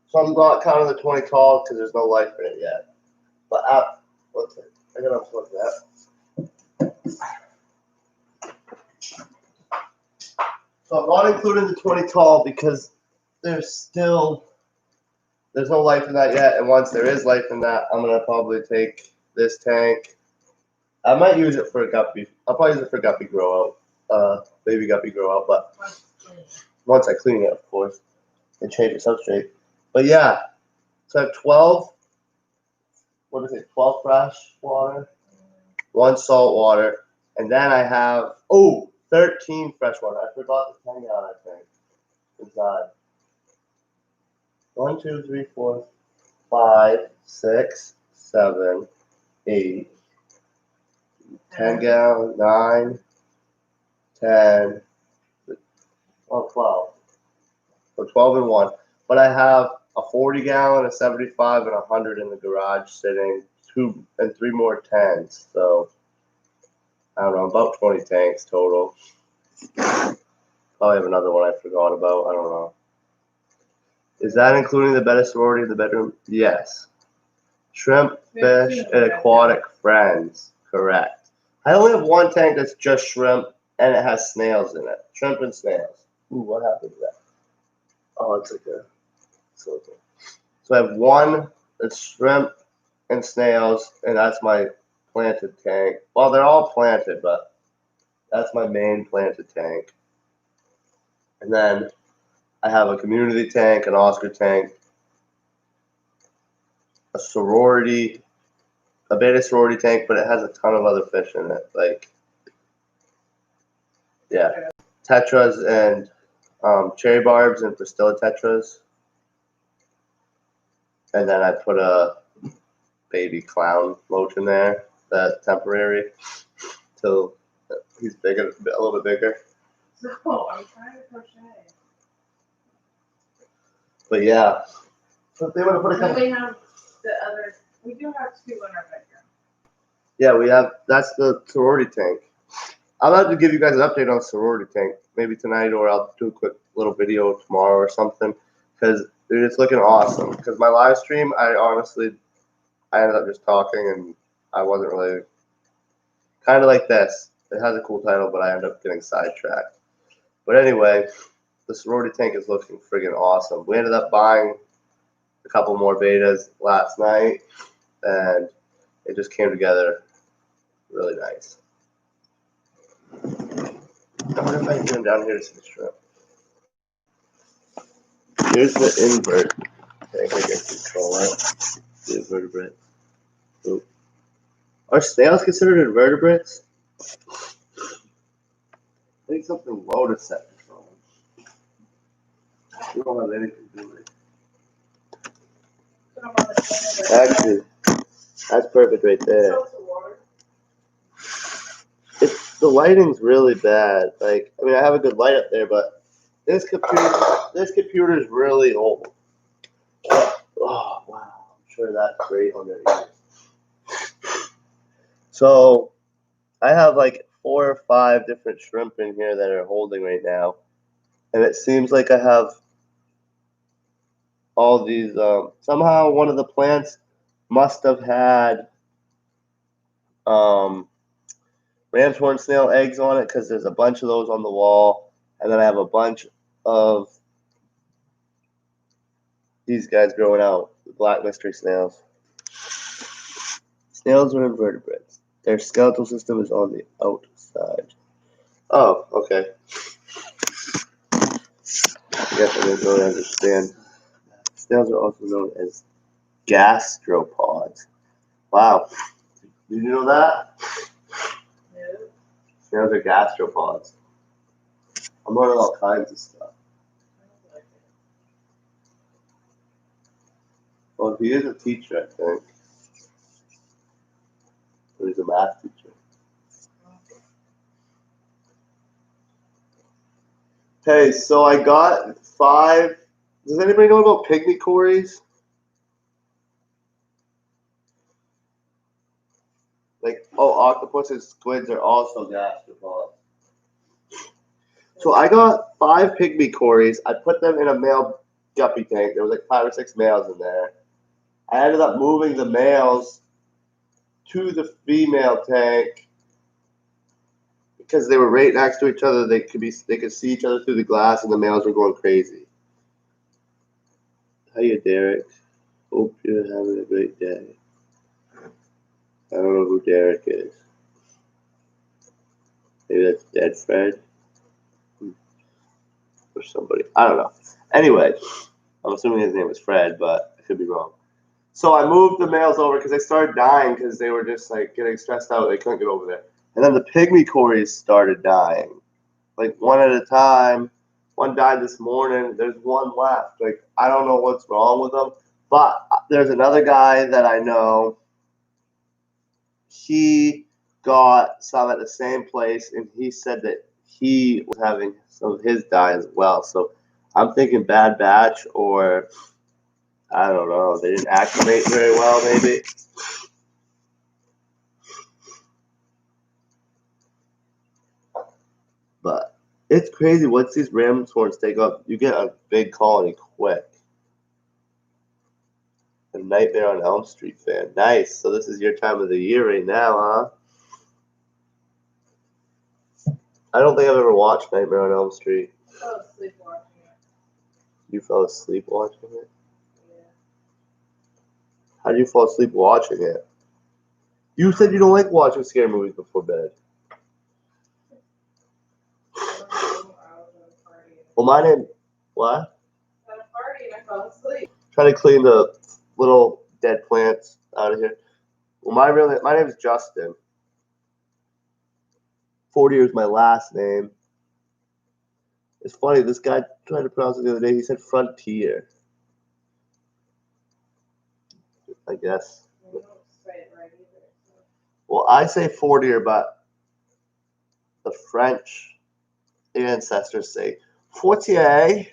So I'm not counting the 20 tall because there's no life in it yet. But what's it? I gotta unplug that. So I'm not including the 20 tall because there's no life in that yet. And once there is life in that, I'm gonna probably take this tank. I might use it for a guppy. I'll probably use it for guppy grow out, baby guppy grow out. But once I clean it, of course, and change the substrate. But yeah, so I have 12. What is it? 12 fresh water, 1 salt water, and then I have 13 fresh water. I forgot the 10 gallon, I think, inside. 1, 2, 3, 4, 5, 6, 7, 8, 10 gallon, 9, 10, 12. So 12 and 1. But I have a 40 gallon, a 75, and a 100 in the garage sitting, 2 and 3 more 10s. So I don't know, about 20 tanks total. Probably have another one I forgot about. I don't know. Is that including the betta sorority in the bedroom? Yes. Shrimp, fish, and aquatic friends. Correct. I only have 1 tank that's just shrimp, and it has snails in it. Shrimp and snails. Ooh, what happened to that? Oh, it's like a silicone. So I have 1 that's shrimp and snails, and that's my planted tank. Well, they're all planted, but that's my main planted tank. And then I have a community tank, an Oscar tank, a sorority, a beta sorority tank, but it has a ton of other fish in it. Like, yeah, tetras and cherry barbs and Bristilla tetras. And then I put a baby clown loach in there, that's temporary, till he's bigger, a little bit bigger. No, I'm trying to crochet. But yeah, so if they want to put a Then couple, we have the other, we do have 2 in our bedroom. yeah, we have, that's the sorority tank. I'll have to give you guys an update on sorority tank, maybe tonight, or I'll do a quick little video tomorrow or something, because it's looking awesome. Because my live stream, I ended up just talking, and I wasn't really, kind of like this. It has a cool title, but I ended up getting sidetracked. But anyway, the sorority tank is looking friggin' awesome. We ended up buying a couple more betas last night, and it just came together really nice. I wonder if I can come down here to see the shrimp. Here's the invert. I think I can control it. The invertebrate. Oop. Are snails considered invertebrates? I think something low to set control. We don't have anything to do with it. Put 'em on the table. Actually, that's perfect right there. So it's a water. The lighting's really bad. Like, I mean, I have a good light up there, but this computer is really old. Oh wow, I'm sure that's great on their ears. So I have like 4 or 5 different shrimp in here that are holding right now, and it seems like I have all these. Somehow one of the plants must have had ram's horn snail eggs on it, because there's a bunch of those on the wall, and then I have a bunch of these guys growing out, the black mystery snails. Snails are invertebrates. Their skeletal system is on the outside. Oh, okay. I guess I didn't really understand. Snails are also known as gastropods. Wow. Did you know that? No. Snails are gastropods. I'm learning all kinds of stuff. I don't like it. Well, he is a teacher, I think. Or he's a math teacher. Hey, so I got 5. Does anybody know about pygmy cories? Like, octopus and squids are also gastropods. So I got 5 pygmy Corys. I put them in a male guppy tank. There was like 5 or 6 males in there. I ended up moving the males to the female tank because they were right next to each other. They could see each other through the glass, and the males were going crazy. How you, Derek? Hope you're having a great day. I don't know who Derek is. Maybe that's Dead Fred or somebody. I don't know. Anyway, I'm assuming his name was Fred, but I could be wrong. So I moved the males over because they started dying because they were just like getting stressed out. They couldn't get over there. And then the pygmy Corys started dying, like one at a time. One died this morning. There's one left. Like, I don't know what's wrong with them. But there's another guy that I know. He got some at the same place, and he said that he was having some of his die as well. So I'm thinking bad batch, or I don't know. They didn't acclimate very well, maybe. But it's crazy. Once these ram horns take up, you get a big colony quick. A Nightmare on Elm Street fan. Nice. So this is your time of the year right now, huh? I don't think I've ever watched Nightmare on Elm Street. I fell asleep watching it. You fell asleep watching it? Yeah. How do you fall asleep watching it? You said you don't like watching scary movies before bed. I don't know. I was at a party. Well, my name, what? At a party and I fell asleep. Trying to clean the little dead plants out of here. Well, my name is Justin. 40 is my last name. It's funny, this guy tried to pronounce it the other day. He said Frontier. I guess. You don't say it right either. So. Well, I say 40, but the French ancestors say Fortier.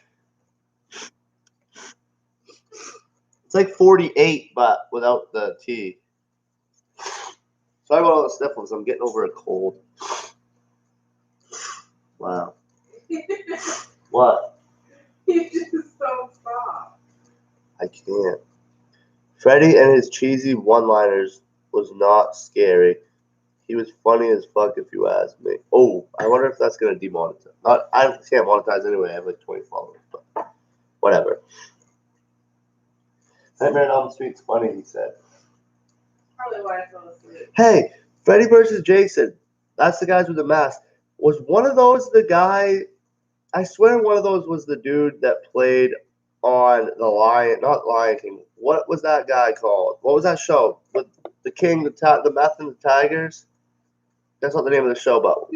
It's like 48, but without the T. Sorry about all the sniffles. I'm getting over a cold. Wow. What? You just don't stop. I can't. Freddy and his cheesy one-liners was not scary. He was funny as fuck, if you ask me. Oh, I wonder if that's gonna demonetize. I can't monetize anyway. I have like 20 followers, but whatever. Nightmare on Elm Street's funny, he said. Probably why I fell asleep. Hey, Freddy versus Jason. That's the guys with the mask. Was one of those the guy? I swear one of those was the dude that played on not Lion King. What was that guy called? What was that show? With the King, the Meth and the Tigers? That's not the name of the show, but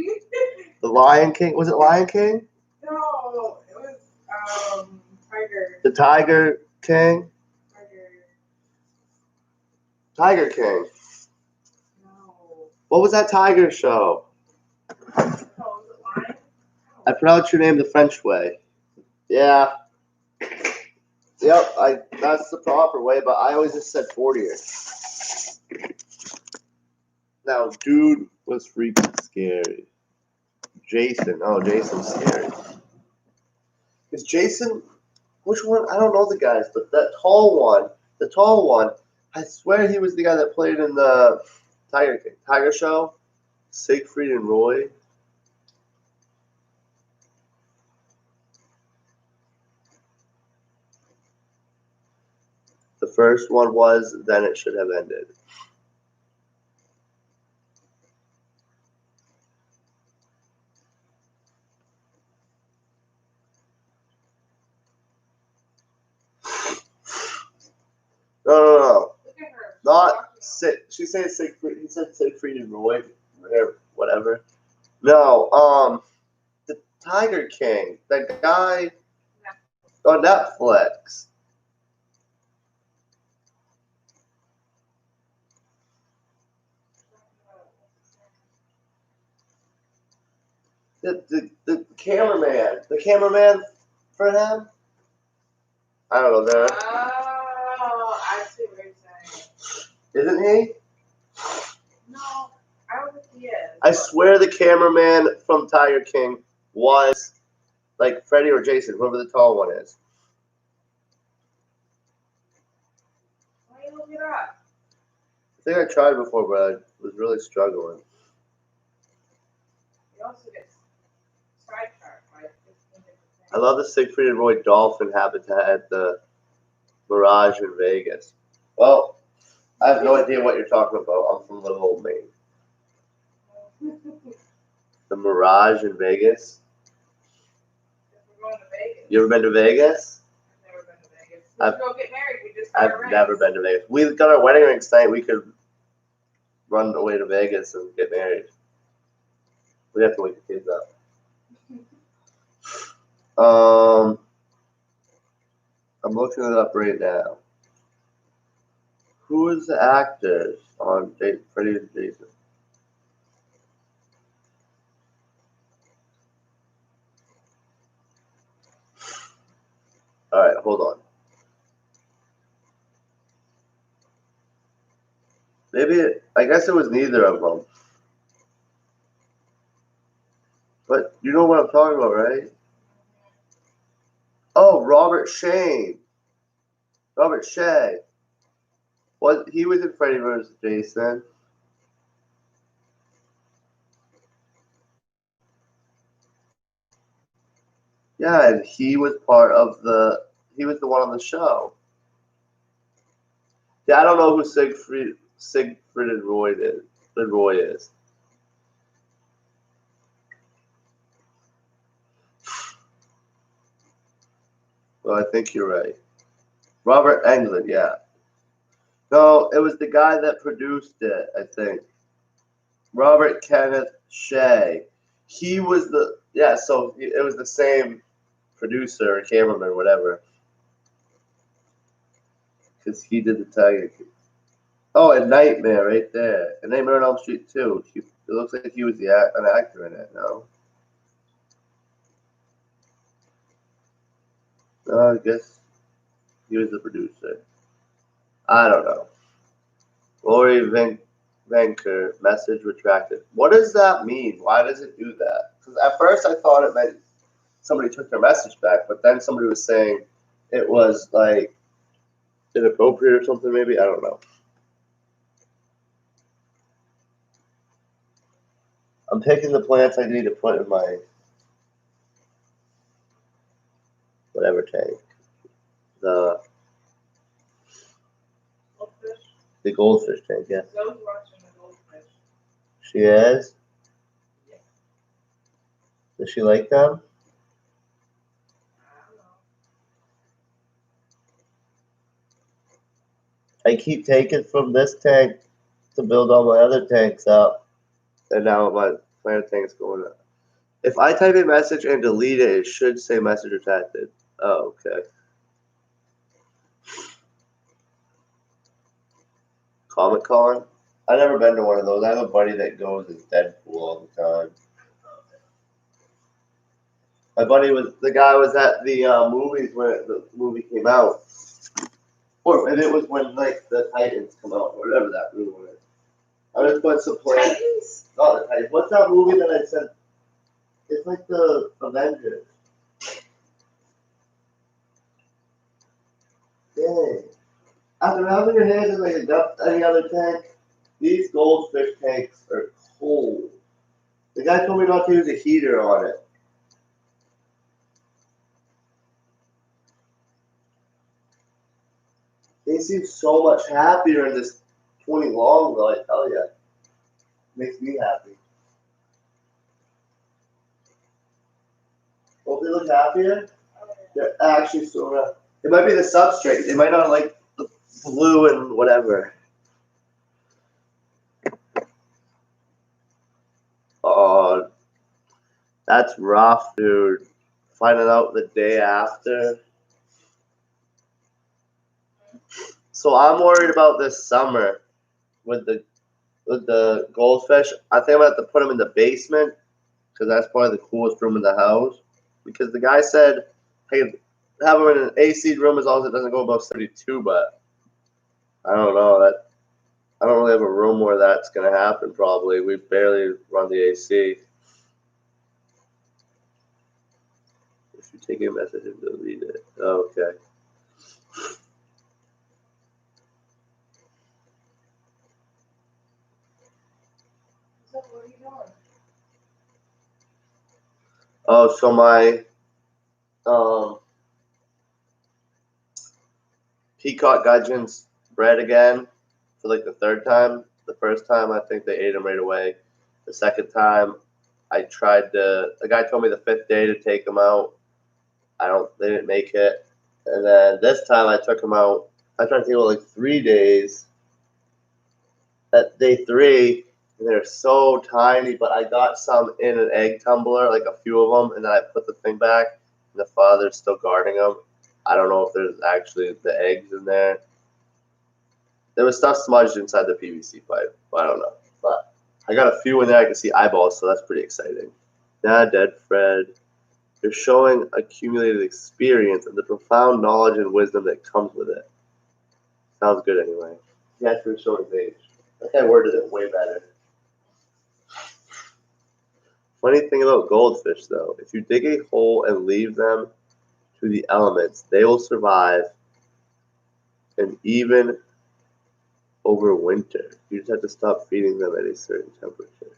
the Lion King. Was it Lion King? No, it was Tiger. The Tiger King? Tiger King. No. What was that Tiger show? Oh, was it Lion? I pronounced your name the French way. Yeah. Yep, that's the proper way, but I always just said 40. Now, dude was freaking scary. Jason. Oh, Jason's scary. Is Jason, which one? I don't know the guys, but that tall one, I swear he was the guy that played in the Tiger Show. Siegfried and Roy. The first one was Then It Should Have Ended. No. Look at her. Not she said Siegfried. He said Siegfried and Roy, or whatever. No, the Tiger King, the guy on Netflix. The cameraman for him. I don't know. There Oh, I see what you're saying. isn't he? No, I don't think he is. I swear the cameraman from Tiger King was like Freddy or Jason, whoever the tall one is. Why you look it up? I think I tried before, but I was really struggling. You also get sidetracked by 15 different things. I love the Siegfried and Roy dolphin habitat at the Mirage in Vegas. Well, I have no idea what you're talking about. I'm from Little Old Maine. The Mirage in Vegas. We're going to Vegas. You ever been to Vegas? I've never been to Vegas. Let's go get married. We just got I've our rings. never been to Vegas. We got our wedding rings tonight. We could run away to Vegas and get married. We have to wake the kids up. I'm looking it up right now. Who is the actors on Freddy and Jason? All right, hold on. I guess it was neither of them. But you know what I'm talking about, right? Oh, Robert Shea. He was in Freddy vs. Jason. Yeah, and he was he was the one on the show. Yeah, I don't know who Siegfried and Roy is. Well, I think you're right. Robert Englund, yeah. No, it was the guy that produced it, I think. Robert Kenneth Shea. He was so it was the same producer, cameraman, whatever. Because he did the tag. Oh, and Nightmare right there. And Nightmare on Elm Street too. It looks like he was an actor in it, no? No, I guess he was the producer. I don't know. Lori Venker, message retracted. What does that mean? Why does it do that? Because at first I thought it meant somebody took their message back, but then somebody was saying it was like inappropriate or something, maybe. I don't know. I'm picking the plants I need to put in my whatever tank. The goldfish tank, yeah. Those watching the goldfish. She is? Yeah. Does she like them? I don't know. I keep taking from this tank to build all my other tanks up. And now my plant tank's going up. If I type a message and delete it, it should say message retracted. Oh, okay. Comic-Con? I've never been to one of those. I have a buddy that goes as Deadpool all the time. My buddy the guy was at the movies when the movie came out. And it was when like the Titans come out, or whatever that movie was. I just put some plans. Titans? Not the Titans. What's that movie that I said? It's like the Avengers. Dang. After having your hands in like any other tank, these goldfish tanks are cold. The guy told me not to use a heater on it. They seem so much happier in this 20 long though, I tell you. Makes me happy. Don't they look happier? They're actually sort of. It might be the substrate. They might not like the blue and whatever. Oh, that's rough, dude. Finding out the day after. So I'm worried about this summer with the goldfish. I think I'm gonna have to put them in the basement because that's probably the coolest room in the house. Because the guy said, "Hey, have them in an AC room as long as it doesn't go above 32." But I don't know that. I don't really have a room where that's gonna happen. Probably we barely run the AC. take a message and delete it. Okay. So what are you doing? Oh, so my um peacock gudgeons bred again for like the third time. The first time I think they ate them right away. The second time I tried to. The guy told me the fifth day to take them out. They didn't make it. And then this time I took them out. I tried to take them out like 3 days. At day three, and they're so tiny, but I got some in an egg tumbler, like a few of them, and then I put the thing back, and the father's still guarding them. I don't know if there's actually the eggs in there. There was stuff smudged inside the PVC pipe. I don't know. But I got a few in there. I can see eyeballs, so that's pretty exciting. Nah, dead Fred. You're showing accumulated experience and the profound knowledge and wisdom that comes with it. Sounds good anyway. He actually showed his age. That guy worded it way better. Funny thing about goldfish, though, if you dig a hole and leave them to the elements, they will survive and even over winter. You just have to stop feeding them at a certain temperature.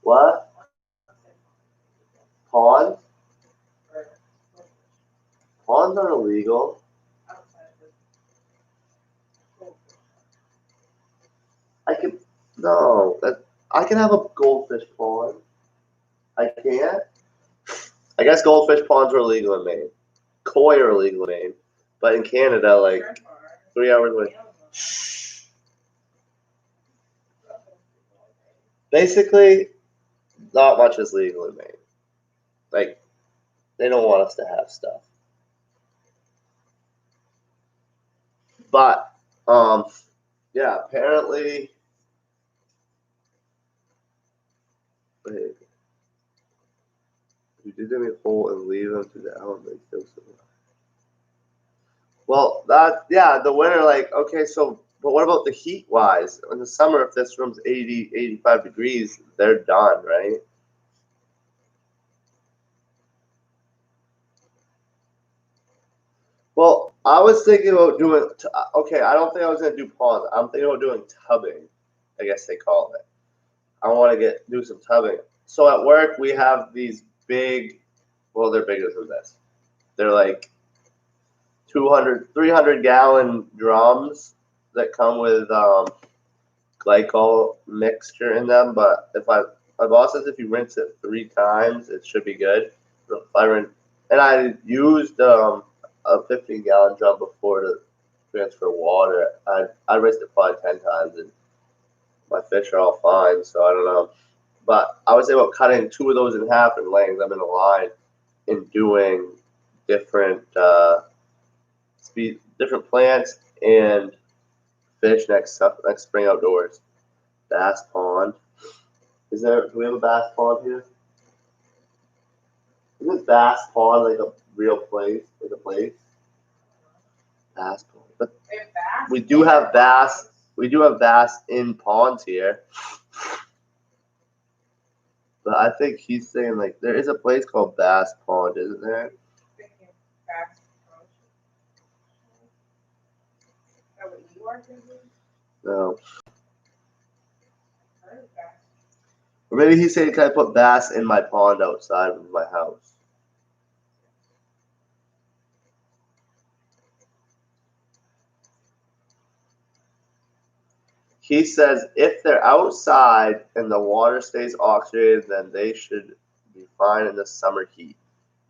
What? Ponds? Ponds aren't illegal. I can I can have a goldfish pond. I can't. I guess goldfish ponds are illegal in Maine. Koi are illegal in Maine, but in Canada, like 3 hours away. Basically, not much is legal in Maine. Like, they don't want us to have stuff. But, yeah, apparently. Wait. If you dig them a hole and leave them to the elements, they'll survive. Well, the winter, like, okay, so, but what about the heat wise? In the summer, if this room's 80, 85 degrees, they're done, right? Well, I was thinking about doing, okay, I don't think I was going to do ponds. I'm thinking about doing tubbing, I guess they call it. I want to do some tubbing. So at work, we have these big, well, they're bigger than this. They're like 200, 300-gallon drums that come with glycol mixture in them. But my boss says if you rinse it 3 times, it should be good. And I used a 15-gallon drum before to transfer water. I rinsed it probably 10 times, and my fish are all fine. So I don't know. But I was thinking about cutting 2 of those in half and laying them in a line and doing different different plants and fish next spring outdoors. Bass pond. Do we have a bass pond here? Isn't Bass Pond like a real place? Like a place? Bass Pond. But we do have bass. We do have bass in ponds here. But I think he's saying like there is a place called Bass Pond, isn't there? No. Or maybe he's saying, can I put bass in my pond outside of my house? He says if they're outside and the water stays oxygenated, then they should be fine in the summer heat.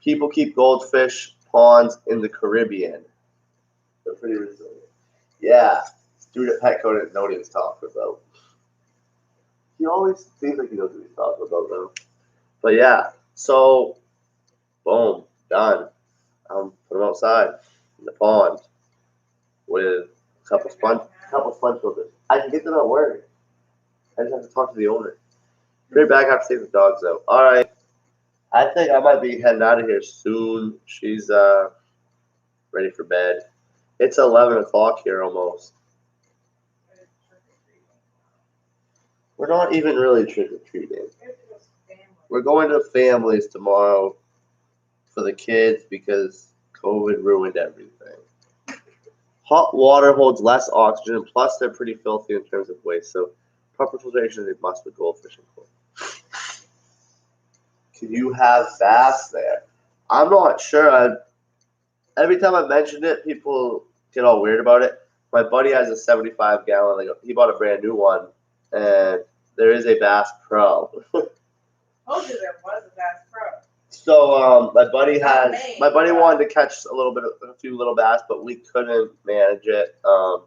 People keep goldfish ponds in the Caribbean. They're pretty resilient. Yeah, dude at Petco didn't know what he was talking about. He always seems like he knows what he's talking about, though. But yeah, so boom, done. Put them outside in the pond with a couple sponge filters. I can get them at work. I just have to talk to the owner. Be right back after taking the dogs out. All right. I think I might be heading out of here soon. She's ready for bed. It's 11 o'clock here almost. We're not even really trick or treating. We're going to families tomorrow for the kids because COVID ruined everything. Hot water holds less oxygen, plus they're pretty filthy in terms of waste. So proper filtration is a must with goldfish and cool. Can you have bass there? I'm not sure. Every time I mentioned it, people get all weird about it. My buddy has a 75 gallon. Like he bought a brand new one, and there is a Bass Pro. Told you there was a Bass Pro. So my buddy Not has. me, My buddy but- wanted to catch a few little bass, but we couldn't manage it. I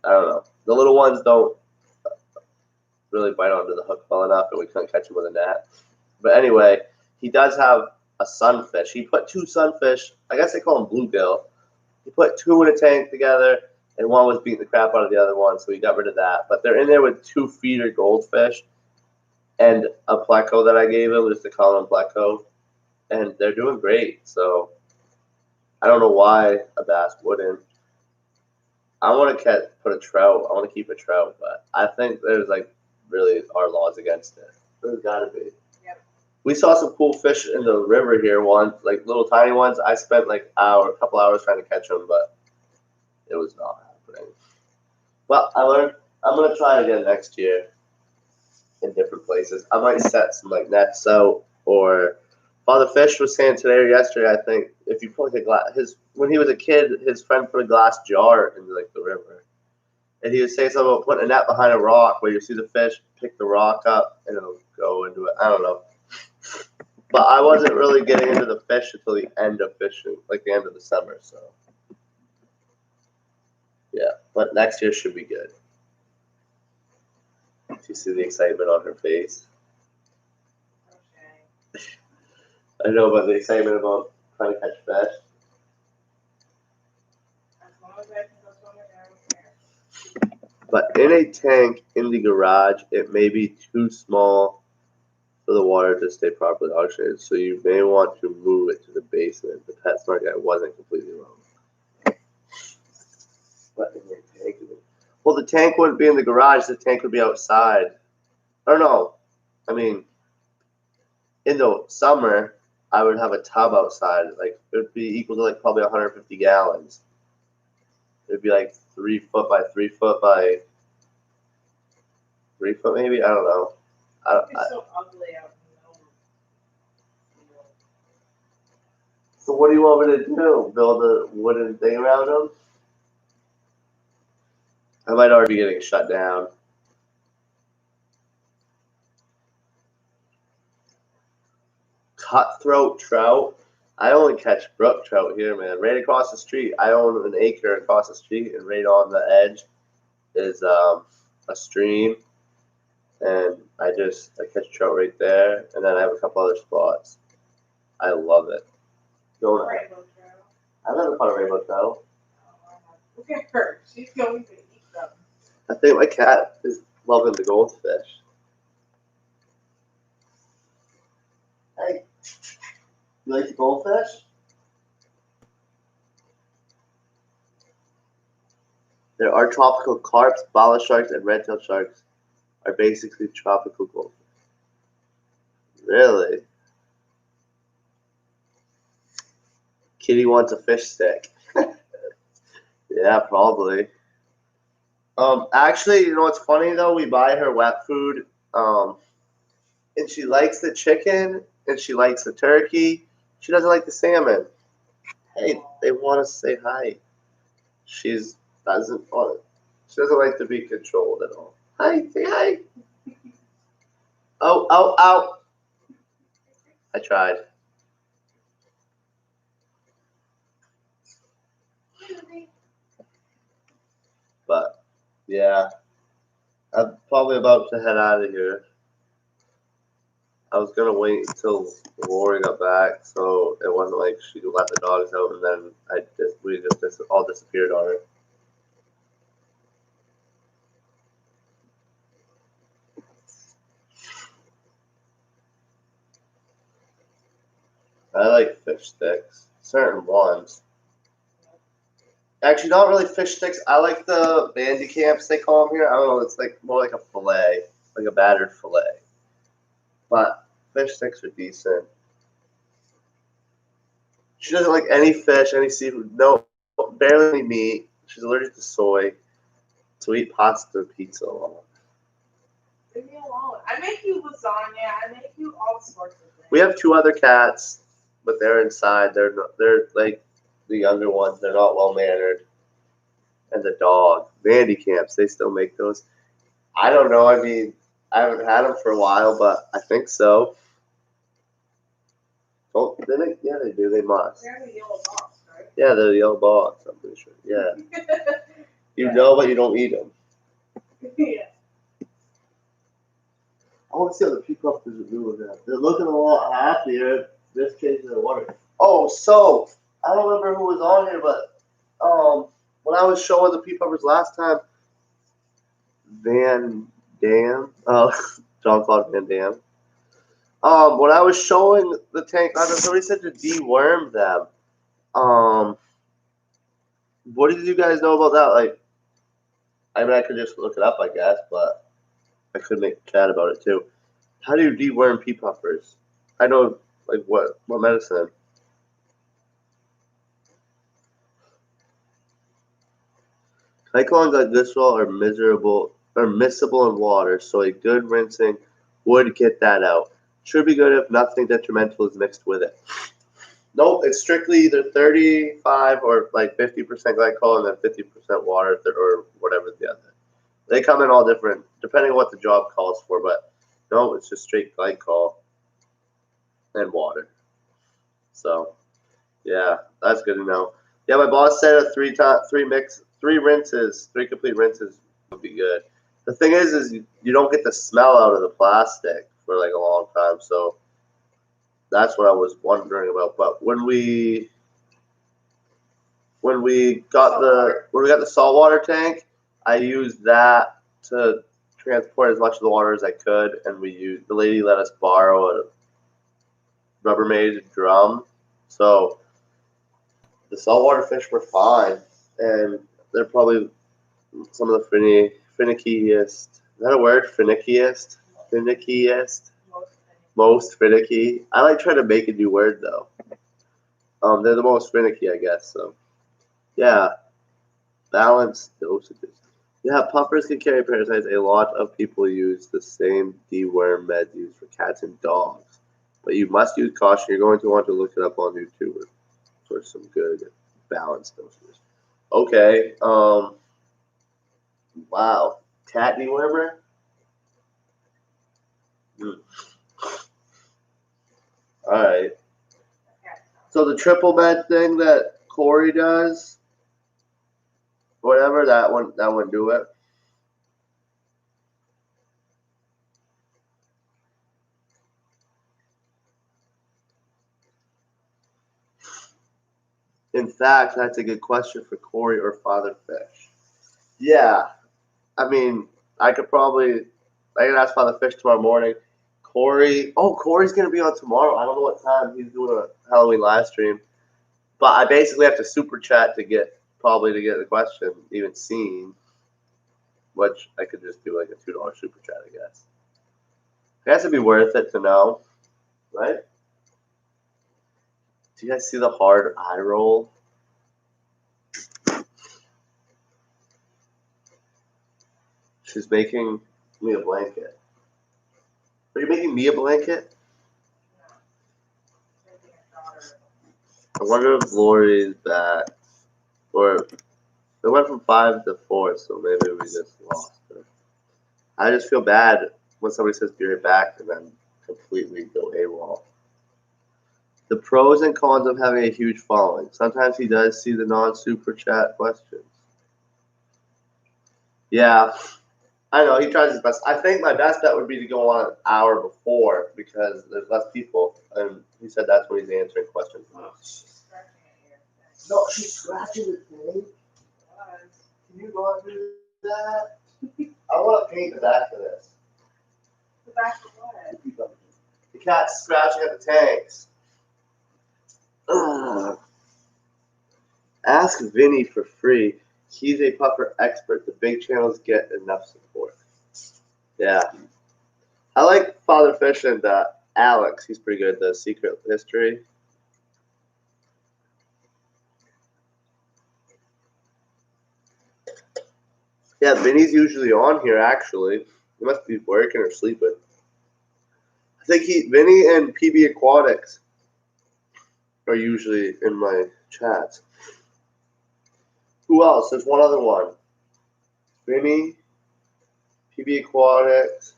don't know. The little ones don't really bite onto the hook well enough, and we couldn't catch them with a net. But anyway, he does have a sunfish. He put two sunfish. I guess they call them bluegill. He put two in a tank together, and one was beating the crap out of the other one, so he got rid of that. But they're in there with 2 feeder goldfish and a pleco that I gave him, just to call him pleco, and they're doing great. So I don't know why a bass wouldn't. I want to put a trout. I want to keep a trout, but I think there's like really are laws against it. There's got to be. Yep. We saw some cool fish in the river here once, like little tiny ones. I spent like a couple hours trying to catch them, but it was not happening. Well, I learned. I'm gonna try it again next year in different places. I might set some like nets out, or Father Fish was saying today or yesterday. I think if you put like a glass, when he was a kid, his friend put a glass jar in like the river, and he was saying something about putting a net behind a rock where you see the fish pick the rock up and it'll go into it. I don't know. But I wasn't really getting into the fish until the end of fishing, like the end of the summer. So, yeah. But next year should be good. Do you see the excitement on her face? Okay. I know about the excitement about trying to catch fish. As long as I can go swimming, I don't care. But in a tank in the garage, it may be too small for the water to stay properly oxygenated. So you may want to move it to the basement. The PetSmart guy wasn't completely wrong. What in your tank? Well, the tank wouldn't be in the garage. The tank would be outside. Or no, I mean, in the summer, I would have a tub outside. Like it would be equal to like probably 150 gallons. It'd be like 3 foot by 3 foot by 3 foot, maybe. I don't know. It's so ugly out in the middle. So what do you want me to do? Build a wooden thing around them? I might already be getting shut down. Cutthroat trout. I only catch brook trout here, man. Right across the street. I own an acre across the street, and right on the edge is a stream. And I catch trout right there, and then I have a couple other spots. I love it. Don't I? Rainbow trout. I've never caught a rainbow trout. Look at her. She's going to eat them. I think my cat is loving the goldfish. Hey, you like the goldfish? There are tropical carps, bala sharks, and red-tailed sharks are basically tropical goldfish. Really? Kitty wants a fish stick. Yeah, probably. Actually, you know what's funny though? We buy her wet food, and she likes the chicken and she likes the turkey. She doesn't like the salmon. Hey, they want to say hi. She doesn't like to be controlled at all. Hi, say hi. Oh, oh, ow. I tried. But, yeah. I'm probably about to head out of here. I was going to wait until Lori got back, so it wasn't like she could let the dogs out, and then we just all disappeared on her. I like fish sticks, certain ones. Actually, not really fish sticks. I like the bandy camps they call them here. I don't know. It's like more like a fillet, like a battered fillet. But fish sticks are decent. She doesn't like any fish, any seafood, no, barely any meat. She's allergic to soy. So we eat pasta and pizza a lot. Leave me alone. I make you lasagna. I make you all sorts of things. We have 2 other cats, but they're inside. They're like the younger ones. They're not well mannered. And the dog, Vandy Camps, they still make those. I don't know. I mean, I haven't had them for a while, but I think so. Oh, yeah, they do. They must. They're the yellow box, right? Yeah, they're the yellow box. I'm pretty sure. Yeah. You know, but you don't eat them. Yeah. I want to see how the peacocks are doing that. They're looking a lot happier. This changing the water. Oh, so I don't remember who was on here, but when I was showing the peacockers last time, Van Dam, Jean-Claude Van Damme. When I was showing the tank, somebody said to deworm them. What did you guys know about that? Like, I mean, I could just look it up, I guess, but I could make a chat about it too. How do you deworm pea puffers? I know, like, what medicine? Cyclones like glycerol are miscible in water, so a good rinsing would get that out. Should be good if nothing detrimental is mixed with it. Nope, it's strictly either 35 or like 50% glycol and then 50% water or whatever the other. They come in all different, depending on what the job calls for, but no, it's just straight glycol and water. So, yeah, that's good to know. Yeah, my boss said three complete rinses would be good. The thing is you don't get the smell out of the plastic for like a long time, so that's what I was wondering about. But when we got the saltwater tank, I used that to transport as much of the water as I could, and the lady let us borrow a Rubbermaid drum, so the saltwater fish were fine, and they're probably some of the finickiest. Is that a word? Finickiest? Finickiest? Most finicky. I like trying to make a new word though. They're the most finicky, I guess. So, yeah, balanced dosages. Yeah, puffers can carry parasites. A lot of people use the same deworm meds used for cats and dogs, but you must use caution. You're going to want to look it up on YouTube for some good balanced dosages. Okay. Wow. Cat dewormer. All right. So the triple med thing that Corey does, whatever that one do it. In fact, that's a good question for Corey or Father Fish. Yeah, I mean, I could ask Father Fish tomorrow morning. Corey's gonna be on tomorrow. I don't know what time he's doing a Halloween live stream, but I basically have to super chat to get the question even seen, which I could just do like a $2 super chat, I guess. It has to be worth it to know, right? Do you guys see the hard eye roll? She's making me a blanket. Are you making me a blanket? I wonder if Lori's back. Or it went from 5 to 4, so maybe we just lost her. I just feel bad when somebody says be right back and then completely go AWOL. The pros and cons of having a huge following. Sometimes he does see the non-super chat questions. Yeah, I know, he tries his best. I think my best bet would be to go on an hour before because there's less people. And he said that's when he's answering questions. No, she's scratching the thing. Can you go and do that? I want to paint the back of this. The back of what? The cat's scratching at the tanks. Ugh. Ask Vinny for free. He's a puffer expert. The big channels get enough support. Yeah. I like Father Fish and Alex. He's pretty good at the Secret History. Yeah, Vinny's usually on here, actually. He must be working or sleeping. I think Vinny and PB Aquatics are usually in my chats. Who else? There's one other one. Vinny, PB Aquatics.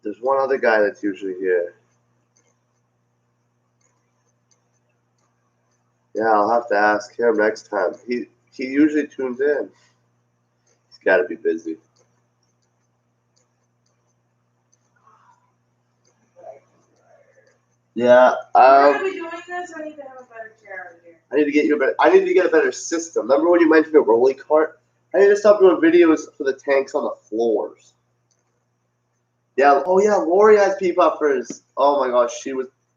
There's one other guy that's usually here. Yeah, I'll have to ask him next time. He usually tunes in. He's got to be busy. Yeah. We're gonna be doing this. I need to have a better chair over here. I need to get a better system. Remember when you mentioned a rolly cart? I need to stop doing videos for the tanks on the floors. Yeah. Oh yeah, Lori has pee puffers. Oh my gosh,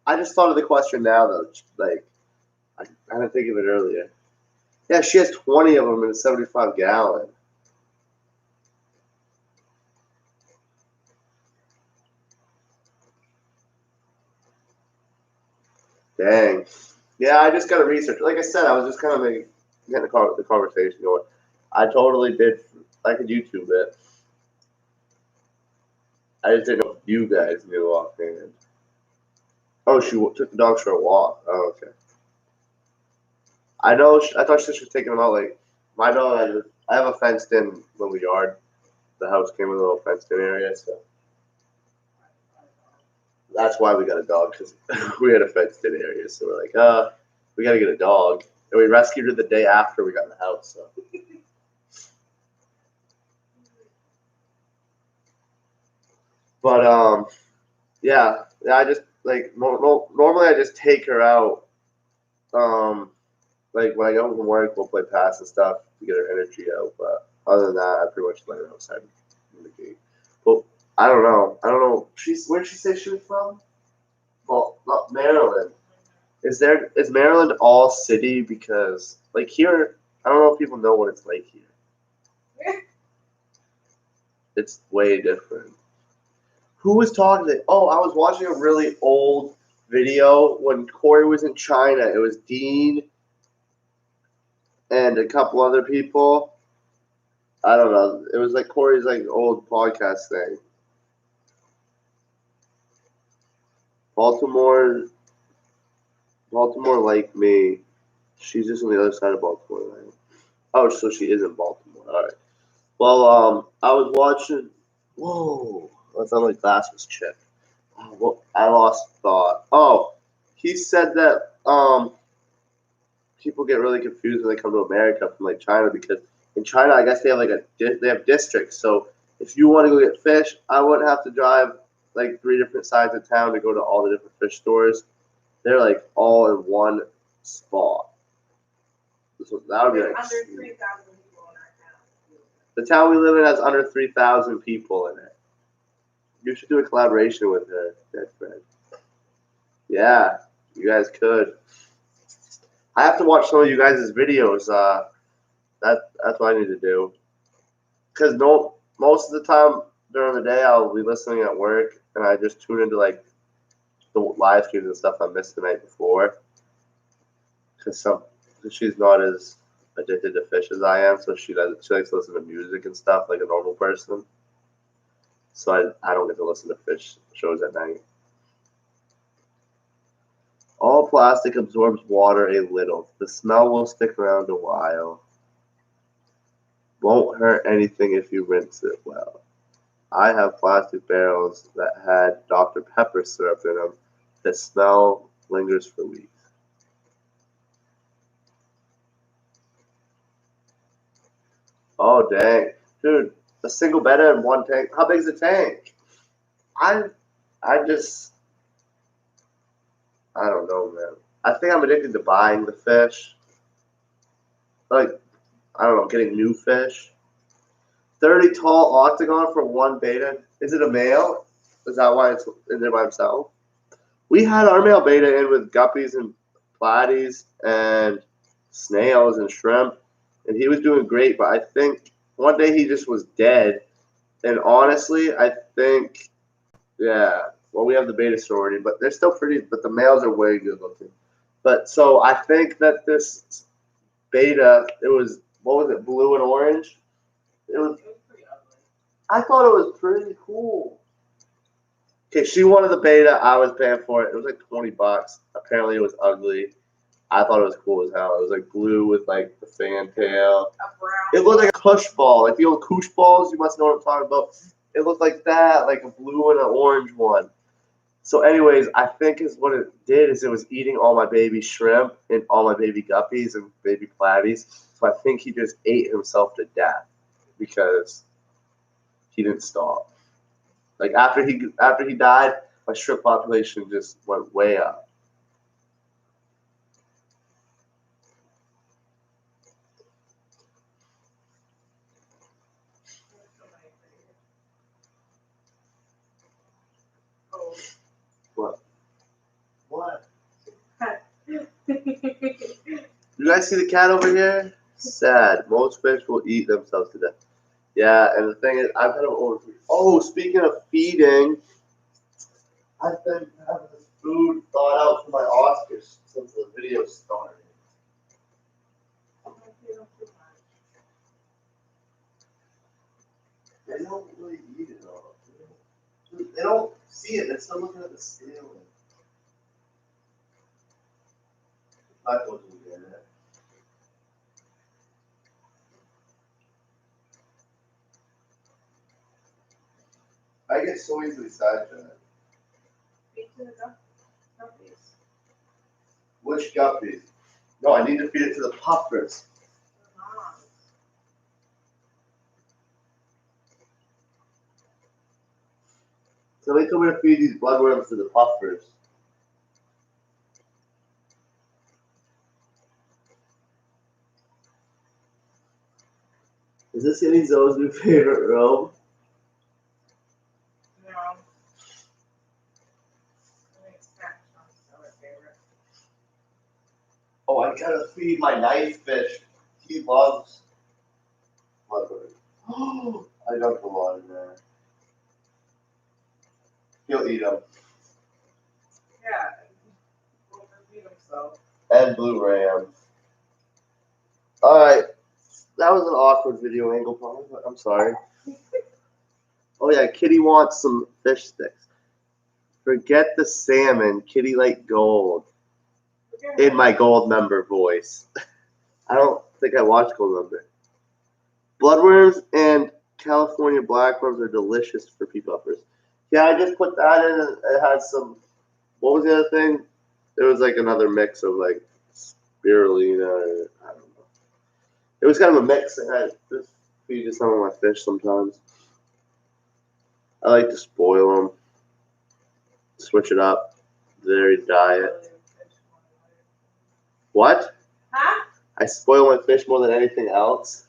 I just thought of the question now though. Like, I didn't think of it earlier. Yeah, she has 20 of them in a 75-gallon. Dang. Yeah, I just got to research. Like I said, I was just kind of getting the conversation going. I totally did. I could YouTube it. I just didn't know if you guys knew offhand. Oh, she took the dogs for a walk. Oh, okay. I know. I thought she was taking them out. Like my dog, I have a fenced-in little yard. The house came with a little fenced-in area, so that's why we got a dog, because we had a fenced-in area. So we're like, we got to get a dog, and we rescued her the day after we got in the house. So. But yeah. I just like normally I just take her out. Like when I go home from work, we'll play pass and stuff to get her energy out. But other than that, I pretty much let her outside in the gate. But I don't know. Where'd she say she was from? Well, not Maryland. Is Maryland all city? Because like here, I don't know if people know what it's like here. It's way different. Who was talking? Oh, I was watching a really old video when Corey was in China. It was Dean and a couple other people. I don't know. It was like Corey's like old podcast thing. Baltimore like me. She's just on the other side of Baltimore. Right? Oh, so she is in Baltimore. All right. Well, I was watching. Whoa, I thought my glass was chipped. Oh, well, I lost thought. Oh, he said that people get really confused when they come to America from like China, because in China, I guess they have districts. So if you want to go get fish, I wouldn't have to drive like 3 different sides of town to go to all the different fish stores. They're like all in one spot. So that would be like Under 3,000 people in our town. the town we live in has under 3,000 people in it. You should do a collaboration with her, dead friend. Yeah, you guys could. I have to watch some of you guys' videos. That's what I need to do. Because most of the time during the day I'll be listening at work, and I just tune into like the live streams and stuff I missed the night before. Because she's not as addicted to fish as I am, so she likes to listen to music and stuff like a normal person. So I don't get to listen to fish shows at night. All plastic absorbs water a little. The smell will stick around a while. Won't hurt anything if you rinse it well. I have plastic barrels that had Dr. Pepper syrup in them. The smell lingers for weeks. Oh, dang. Dude, a single betta in one tank. How big is the tank? I don't know, man. I think I'm addicted to buying the fish. Like, I don't know, getting new fish. 30 tall octagon for one beta. Is it a male? Is that why it's in there by himself? We had our male beta in with guppies and platies and snails and shrimp, and he was doing great, but I think one day he just was dead. And honestly, I think, yeah, well, we have the beta sorority, but they're still pretty, but the males are way good looking. But so I think that this beta, it was what was it, blue and orange. It was. It was pretty ugly. I thought it was pretty cool. Okay, she wanted the beta. I was paying for it. It was like $20. Apparently, it was ugly. I thought it was cool as hell. It was like blue with like the fantail. A brown. It looked like a Kush ball, like the old Koosh balls. You must know what I'm talking about. It looked like that, like a blue and an orange one. So, anyways, I think is what it did is it was eating all my baby shrimp and all my baby guppies and baby platies. So I think he just ate himself to death because he didn't stop. Like after he died, my shrimp population just went way up. Oh. What? What? You You guys see the cat over here? Sad. Most fish will eat themselves to death. Yeah, and the thing is, I've had them over. Oh, speaking of feeding, I've been having this food thought out for my Oscars since the video started. They don't really eat it all. They don't see it. They're still looking at the ceiling. I thought you were getting it. I get so easily sidetracked. Feed to the guppies. Which guppies? No, I need to feed it to the puffers. Mom. Somebody told me to feed these bloodworms to the puffers. Is this Eddie Zoe's new favorite robe? No. I think Snapchat's our favorite. Oh, I gotta feed my knife fish. He loves bloodworms. Oh, I dumped a lot in there. He'll eat them. Yeah. We'll feed himself. And blue rams. Alright. That was an awkward video angle, probably, but I'm sorry. Oh yeah, Kitty wants some fish sticks. Forget the salmon, Kitty like gold. In my gold member voice. I don't think I watched gold member. Bloodworms and California blackworms are delicious for pea puffers. Yeah, I just put that in and it had some, what was the other thing? There was like another mix of like spirulina, or, I don't know. It was kind of a mix. I just feed to some of my fish sometimes. I like to spoil them, switch it up, their diet. What? Huh? I spoil my fish more than anything else.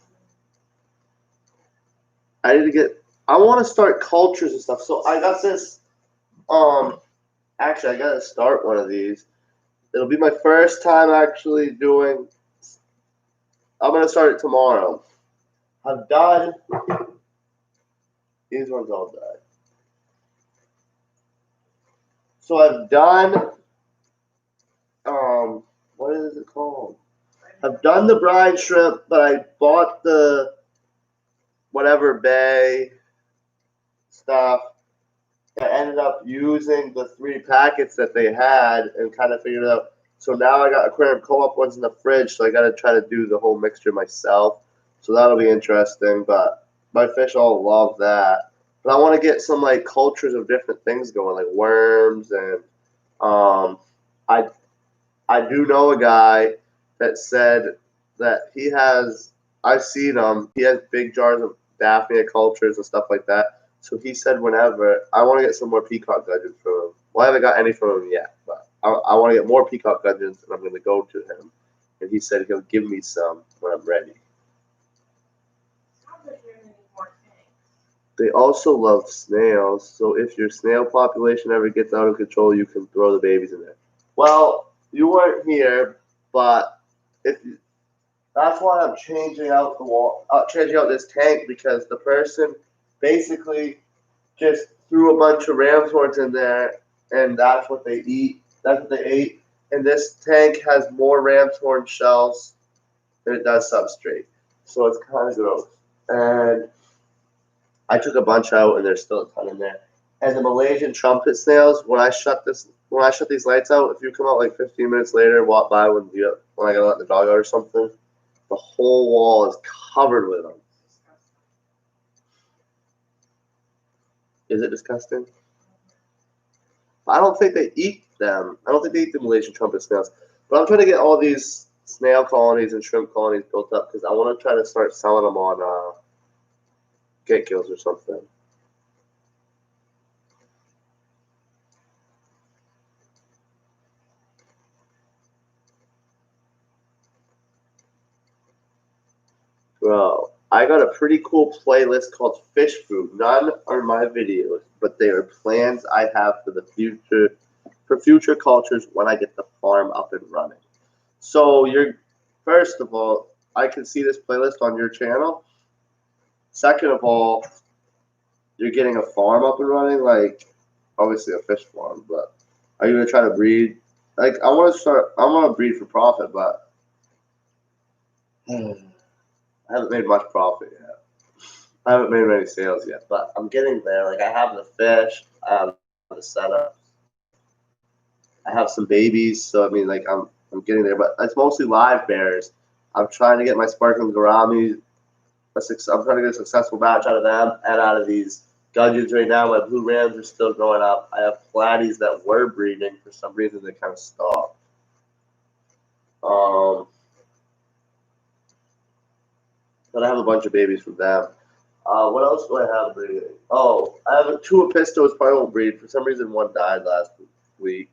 I need to get. I want to start cultures and stuff. So I got this. Actually, I gotta start one of these. It'll be my first time actually doing. I'm gonna start it tomorrow. I've done. These ones all died. So I've done. What is it called? I've done the brine shrimp, but I bought the whatever bay stuff. I ended up using the 3 packets that they had and kind of figured it out. So now I got aquarium co-op ones in the fridge, so I got to try to do the whole mixture myself. So that'll be interesting, but my fish all love that. But I want to get some like cultures of different things going, like worms, and I do know a guy that said that he has. I've seen him. He has big jars of Daphnia cultures and stuff like that. So he said whenever, I want to get some more peacock gudgeons from him. Well, I haven't got any from him yet, but I want to get more peacock gudgeons, and I'm going to go to him. And he said he'll give me some when I'm ready. Sounds like you're gonna need more tanks. They also love snails, so if your snail population ever gets out of control, you can throw the babies in there. Well, you weren't here, but that's why I'm changing out changing out this tank, because the person basically just threw a bunch of ram's horns in there, and that's what they eat. That's what they ate. And this tank has more ram's horn shells than it does substrate. So it's kind of gross. And I took a bunch out, and there's still a ton in there. And the Malaysian trumpet snails, when I shut these lights out, if you come out like 15 minutes later, walk by when I gotta let the dog out or something, the whole wall is covered with them. Is it disgusting? I don't think they eat them. I don't think they eat the Malaysian trumpet snails. But I'm trying to get all these snail colonies and shrimp colonies built up because I want to try to start selling them on Get Gills or something. Bro, I got a pretty cool playlist called Fish Food. None are my videos, but they are plans I have for the future, for future cultures when I get the farm up and running. So first of all, I can see this playlist on your channel. Second of all, you're getting a farm up and running, like obviously a fish farm, but are you gonna try to breed? Like I want to breed for profit, but I haven't made much profit yet. I haven't made many sales yet, but I'm getting there. Like I have the fish, I have the setup, I have some babies, so I mean, like I'm getting there, but it's mostly live bears. I'm trying to get my sparkling gouramis. I'm trying to get a successful batch out of them and out of these gudgeons right now. My blue rams are still growing up. I have platies that were breeding. For some reason, they kind of stopped. But I have a bunch of babies from them. What else do I have breeding? Oh, I have two Epistos probably won't breed. For some reason, one died last week.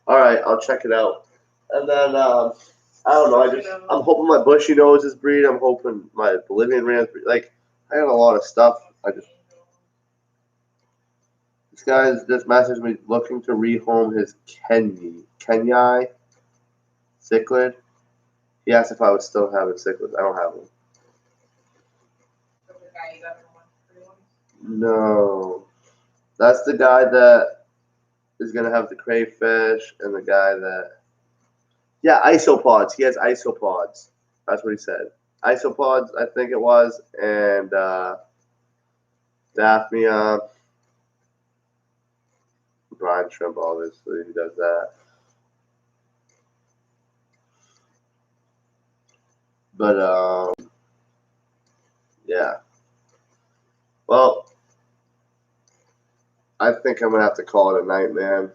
All right, I'll check it out. And then I don't know. I'm hoping my bushy nose is breed. I'm hoping my Bolivian rams breed. Like I got a lot of stuff. This guy just messaged me looking to rehome his Kenyai cichlid. He asked if I would still have his cichlids. I don't have them. No, that's the guy that is gonna have the crayfish and the guy that. Yeah, isopods. He has isopods. That's what he said. Isopods, I think it was, and Daphnia. Brine shrimp, obviously, he does that. But yeah. Well, I think I'm gonna have to call it a night, man,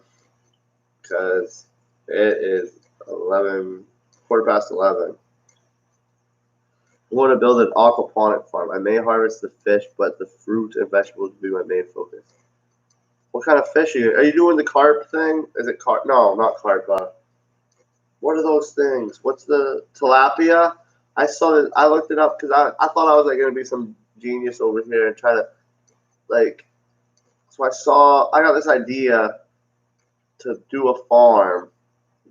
because it is 11, quarter past 11. I want to build an aquaponic farm. I may harvest the fish, but the fruit and vegetables will be my main focus. What kind of fish are you doing the carp thing? Is it carp? No, not carp. What are those things? What's the tilapia? I saw that. I looked it up because I thought I was like gonna be some genius over here and try to like. So I got this idea to do a farm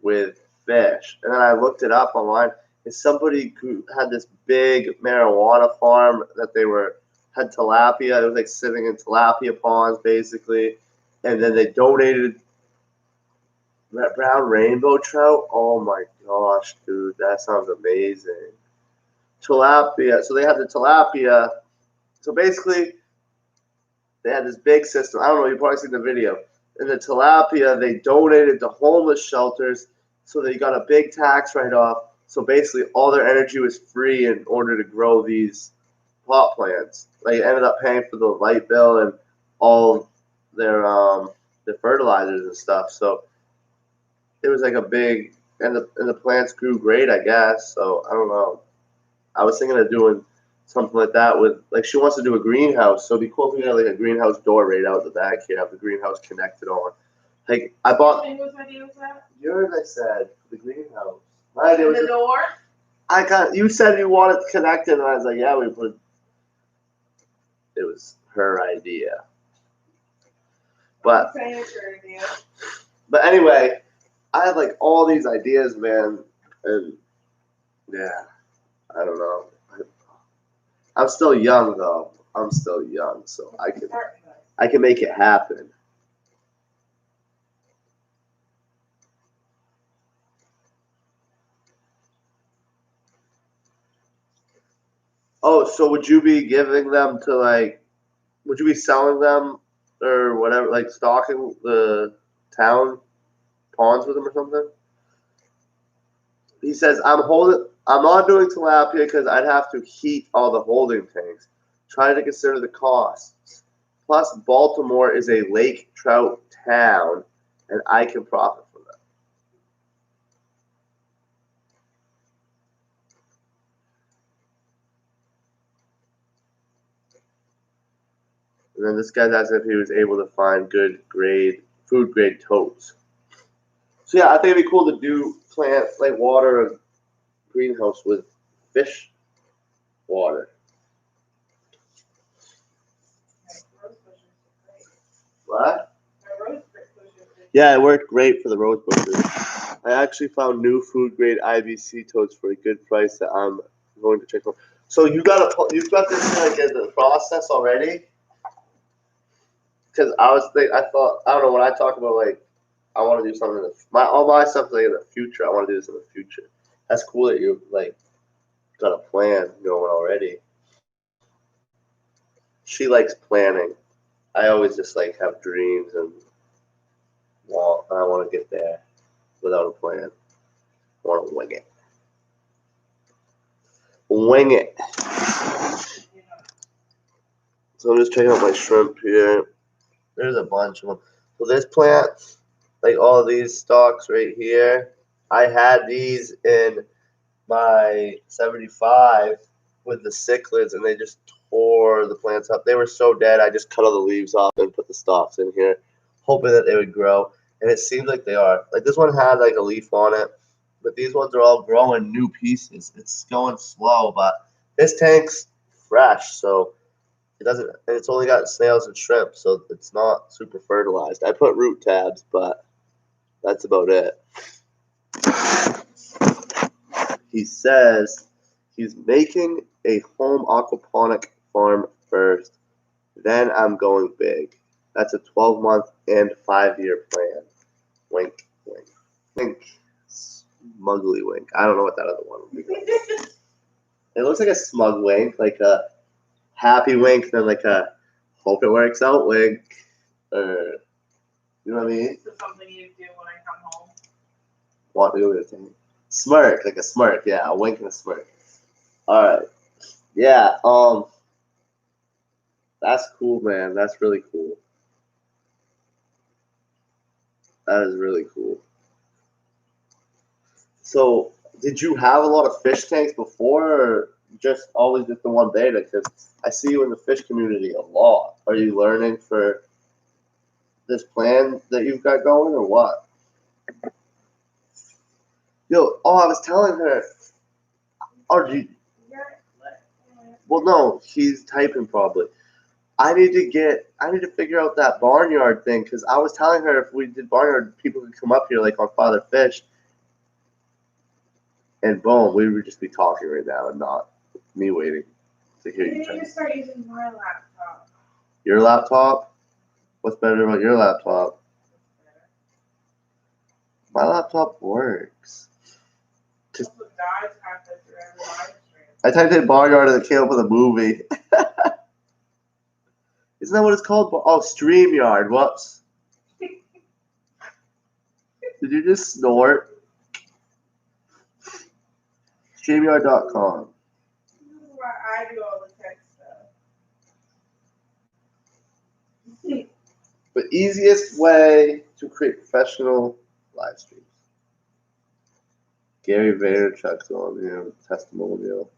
with fish, and then I looked it up online. And somebody who had this big marijuana farm that had tilapia. It was like sitting in tilapia ponds basically, and then they donated that brown rainbow trout. Oh my gosh, dude, that sounds amazing. Tilapia. So they had the tilapia. So basically, they had this big system. I don't know. You've probably seen the video. And the tilapia, they donated to homeless shelters, so they got a big tax write-off. So basically, all their energy was free in order to grow these pot plants. They ended up paying for the light bill and all their fertilizers and stuff. So it was like a big, and the plants grew great, I guess. So I don't know. I was thinking of doing something like that with, like, she wants to do a greenhouse. So it'd be cool if we had like a greenhouse door right out the back here, have the greenhouse connected on. Like I bought. Whose idea was that? Yours, I said, the greenhouse. My idea was. The door? You said you wanted to connect it, and I was like, yeah, we put. It was her idea. But. Saying it's your idea. But anyway, I have like all these ideas, man, and yeah, I don't know. I'm still young though. I'm still young, so I can make it happen. Oh, so would you be giving them to like? Would you be selling them or whatever, like stocking the town ponds with them or something? He says, I'm not doing tilapia because I'd have to heat all the holding tanks. Try to consider the costs. Plus, Baltimore is a lake trout town, and I can profit from that. And then this guy's asking if he was able to find food grade totes. So yeah, I think it'd be cool to do water a greenhouse with fish water. My rose bushes are great. What? My rose bushes are Yeah, it worked great for the rose bushes. I actually found new food grade IBC totes for a good price that I'm going to check out. So you've got this like in the process already? Because I thought, I don't know, when I talk about like, I want to do something all my stuff like in the future. I want to do this in the future. That's cool that you like got a plan going already. She likes planning. I always just like have dreams and I want to get there without a plan. I want to wing it. Wing it. you know, So I'm just checking out my shrimp here. There's a bunch of them. So this plant, like all of these stalks right here, I had these in my 75 with the cichlids, and they just tore the plants up. They were so dead. I just cut all the leaves off and put the stalks in here, hoping that they would grow. And it seems like they are. Like this one had like a leaf on it, but these ones are all growing new pieces. It's going slow, but this tank's fresh, so it doesn't. And it's only got snails and shrimp, so it's not super fertilized. I put root tabs, but that's about it. He says he's making a home aquaponic farm first. Then I'm going big. That's a 12-month and 5-year plan. Wink, wink, wink. Smugly wink. I don't know what that other one would be. It looks like a smug wink, like a happy wink, then like a hope it works out wink. Or, you know what I mean? this is something you do when I come home. Want to go with it. Smirk, like a smirk. Yeah, a wink and a smirk. All right. Yeah. That's cool, man. That's really cool. That is really cool. So, did you have a lot of fish tanks before, or just always just the one beta? Because I see you in the fish community a lot. Are you learning for this plan that you've got going, or what? Yo, I was telling her. Oh, You're, well, no, she's typing probably. I need to figure out that barnyard thing because I was telling her if we did barnyard, people could come up here like on Father Fish, and boom, we would just be talking right now and not me waiting to hear you you need talk. to start using my laptop. Your laptop? What's better about your laptop? My laptop works. Also dies halfway through every live stream. I typed in barnyard and it came up with a movie. Isn't that what it's called? Oh, StreamYard. Whoops. Did you just snort? StreamYard.com. This is why I do all the tech stuff. The easiest way to create professional live streams. Gary Vaynerchuk's on here, testimonial.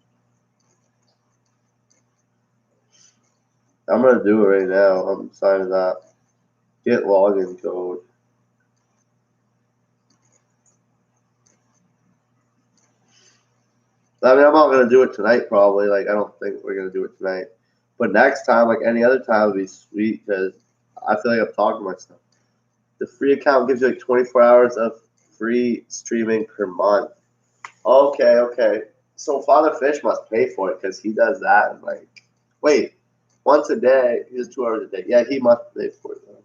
I'm gonna do it right now. I'm signing up. Get login code. I mean, I'm not gonna do it tonight. Probably. Like, I don't think we're gonna do it tonight. But next time, like any other time, would be sweet because I feel like I'm talking my stuff. The free account gives you like 24 hours of free streaming per month. Okay. So Father Fish must pay for it because he does that. And like, wait, once a day, he does 2 hours a day. Yeah, he must pay for it though.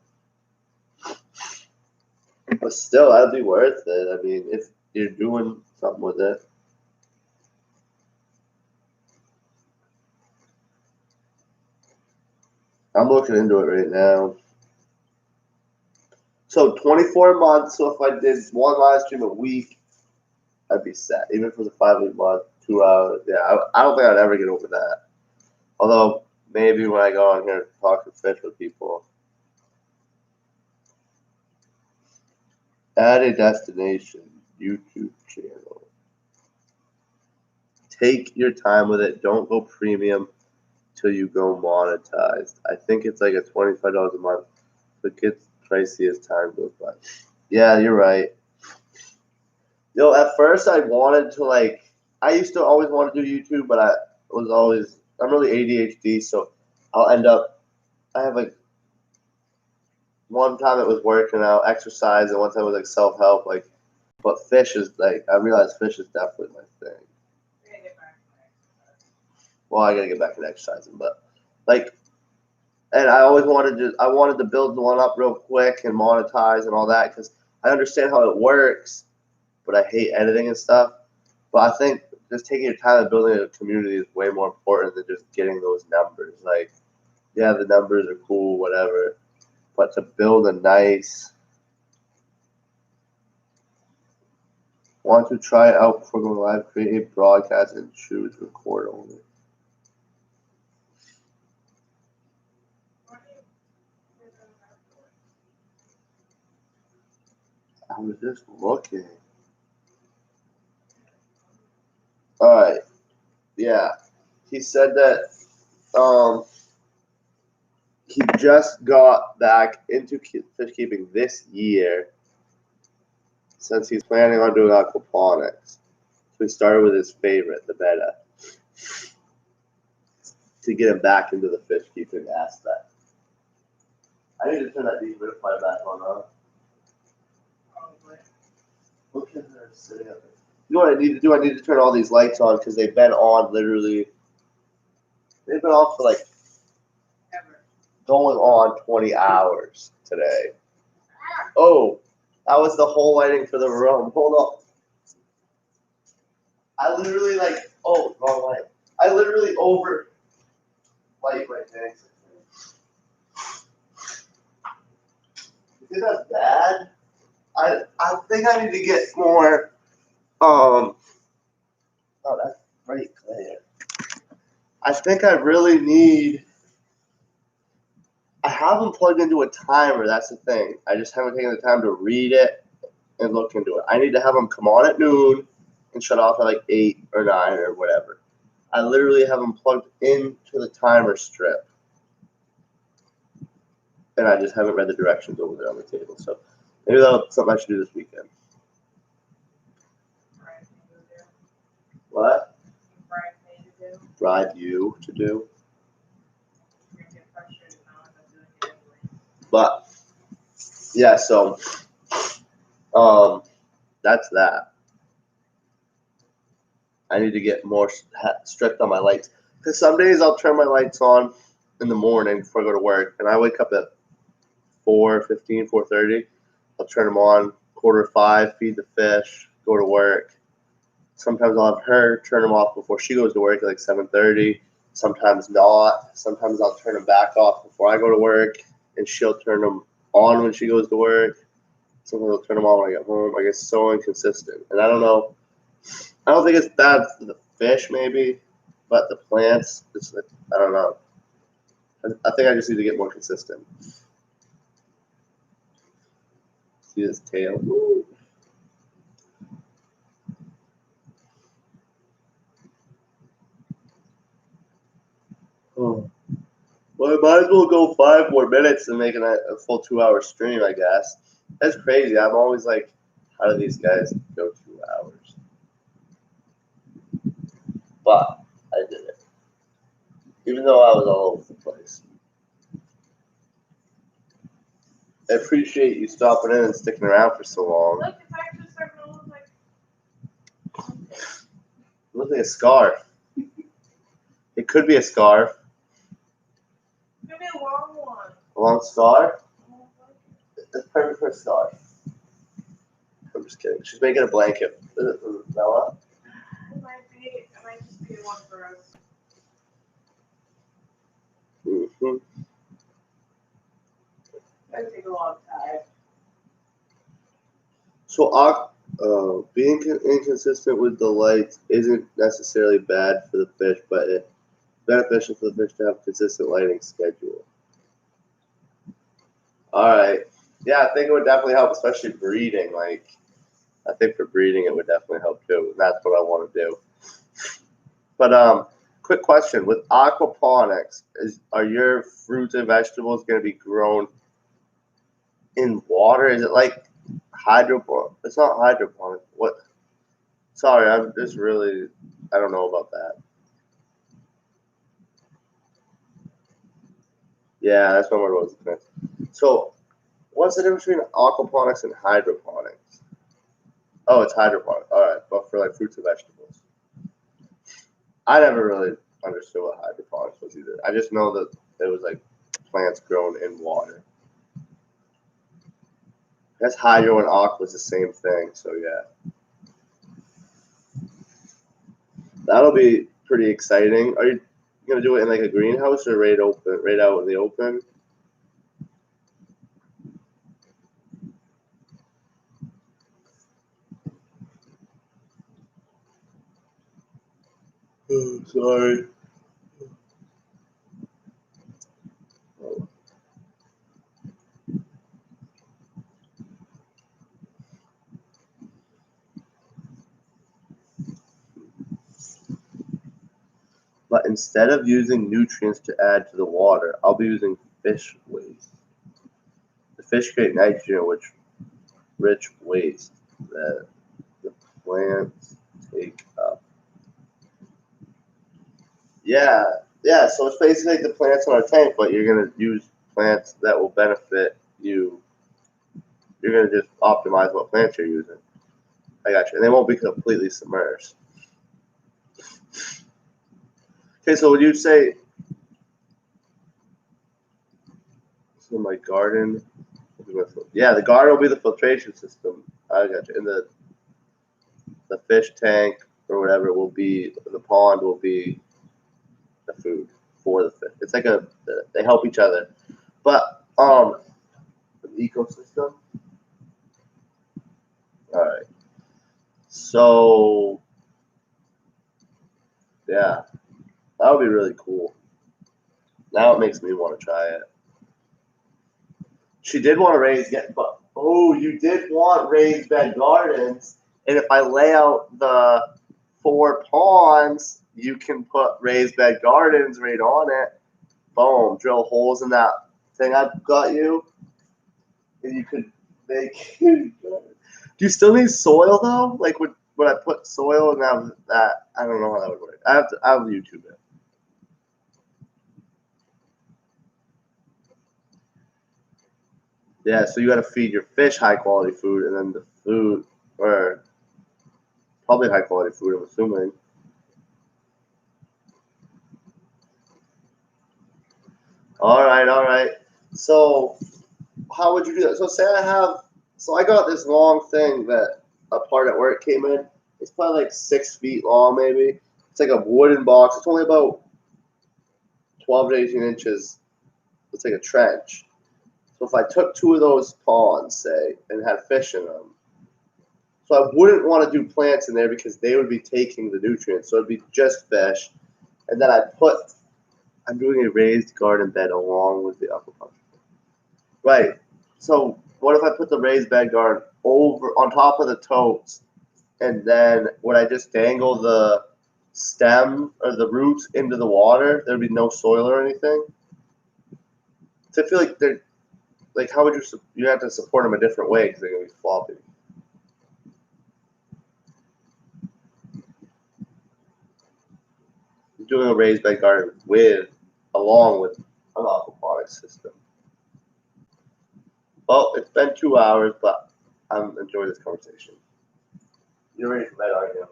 But still, that'd be worth it. I mean, if you're doing something with it. I'm looking into it right now. So 24 months. So if I did one live stream a week, I'd be set. Even for the 5-week month, 2 hours. Yeah, I don't think I'd ever get over that. Although maybe when I go on here and talk and fish with people. Add a destination YouTube channel. Take your time with it. Don't go premium till you go monetized. I think it's like a $25 a month. It gets pricey as time goes by. Yeah, you're right. At first I wanted to I used to always want to do YouTube, but I'm really ADHD, so I'll end up, I have one time it was working out, exercise, and one time it was self-help, but fish is I realized fish is definitely my thing. Well, I gotta get back to exercising, but and I always wanted to build one up real quick and monetize and all that because I understand how it works, but I hate editing and stuff. But I think just taking your time and building a community is way more important than just getting those numbers. Yeah, the numbers are cool, whatever, but to build a nice. Want to try it out before going live? Create a broadcast and choose record only. I was just looking. Alright. Yeah. He said that he just got back into fish keeping this year since he's planning on doing aquaponics. So he started with his favorite, the betta, to get him back into the fish keeping aspect. I need to turn that dehumidifier back on, huh? Look at her sitting up there. You know what I need to do? I need to turn all these lights on because they've been on literally. They've been off for going on 20 hours today. Oh, that was the whole lighting for the room. Hold on. I literally oh, wrong light. I literally over light right there. You think that's bad? I think I need to get more oh, that's bright glare. I think I really need. I have them plugged into a timer. That's the thing. I just haven't taken the time to read it and look into it. I need to have them come on at noon and shut off at 8 or 9 or whatever. I literally have them plugged into the timer strip. And I just haven't read the directions over there on the table. So maybe that's something I should do this weekend. What? Bribe you to do. But yeah, so that's that. I need to get more strict on my lights because some days I'll turn my lights on in the morning before I go to work, and I wake up at 4:15, 4:30. I'll turn them on 4:45, feed the fish, go to work. Sometimes I'll have her turn them off before she goes to work at 7:30. Sometimes not. Sometimes I'll turn them back off before I go to work, and she'll turn them on when she goes to work. Sometimes I'll turn them on when I get home. I get so inconsistent, and I don't know. I don't think it's bad for the fish, maybe, but the plants, I don't know. I think I just need to get more consistent. See his tail? Woo. Oh. Well, I might as well go 5 more minutes and make a full 2-hour stream, I guess. That's crazy. I'm always how do these guys go 2 hours? But I did it. Even though I was all over the place. I appreciate you stopping in and sticking around for so long. Look, it's actually starting to look like. It looks like a scarf. It could be a scarf. Give me a long one. A long scarf? It's perfect for a scarf. I'm just kidding. She's making a blanket. Is it for Bella? It might just be one for us. Mm-hmm. That take a long time. So, being inconsistent with the lights isn't necessarily bad for the fish, but it's beneficial for the fish to have a consistent lighting schedule. All right. Yeah, I think it would definitely help, especially breeding. Like, I think for breeding, it would definitely help too. And that's what I want to do. But quick question: with aquaponics, are your fruits and vegetables going to be grown in water? Is it like hydroponic? It's not hydroponic. What? Sorry, I'm just really. I don't know about that. Yeah, that's what I was looking at. So, what's the difference between aquaponics and hydroponics? Oh, it's hydroponic. All right, but for like fruits and vegetables. I never really understood what hydroponics was either. I just know that it was like plants grown in water. I guess hydro and aqua is the same thing, so yeah. That'll be pretty exciting. Are you gonna do it in like a greenhouse or right out in the open? Oh, sorry. But instead of using nutrients to add to the water, I'll be using fish waste. The fish create nitrogen, which rich waste that the plants take up. Yeah, yeah. So it's basically like the plants in our tank, but you're gonna use plants that will benefit you. You're gonna just optimize what plants you're using. I got you, and they won't be completely submerged. Okay, so would you say so my garden? Yeah, the garden will be the filtration system. I got you. And the fish tank or whatever will be the pond will be the food for the fish. It's like they help each other. But the ecosystem. All right. So yeah, that would be really cool. Now it makes me want to try it. She did want to but you did want raised bed gardens, and if I lay out the 4 ponds, you can put raised bed gardens right on it. Boom, drill holes in that thing I've got you, and you could make. Do you still need soil though? Like would I put soil and have that? I don't know how that would work. I'll YouTube it. Yeah, so you got to feed your fish high quality food, and then the food, or probably high quality food, I'm assuming. All right. So, how would you do that? So, say I got this long thing that a part at work came in. It's probably like 6 feet long, maybe. It's like a wooden box. It's only about 12 to 18 inches. It's like a trench. So, if I took 2 of those ponds, say, and had fish in them, so I wouldn't want to do plants in there because they would be taking the nutrients. So it'd be just fish. And then I'm doing a raised garden bed along with the aquaculture. Right. So what if I put the raised bed garden over on top of the totes, and then would I just dangle the stem or the roots into the water? There'd be no soil or anything. So I feel like they're like, how would you have to support them a different way because they're gonna be floppy. Doing a raised bed garden along with an aquaponics system. Well, it's been 2 hours, but I'm enjoying this conversation. You're ready for bed, aren't you?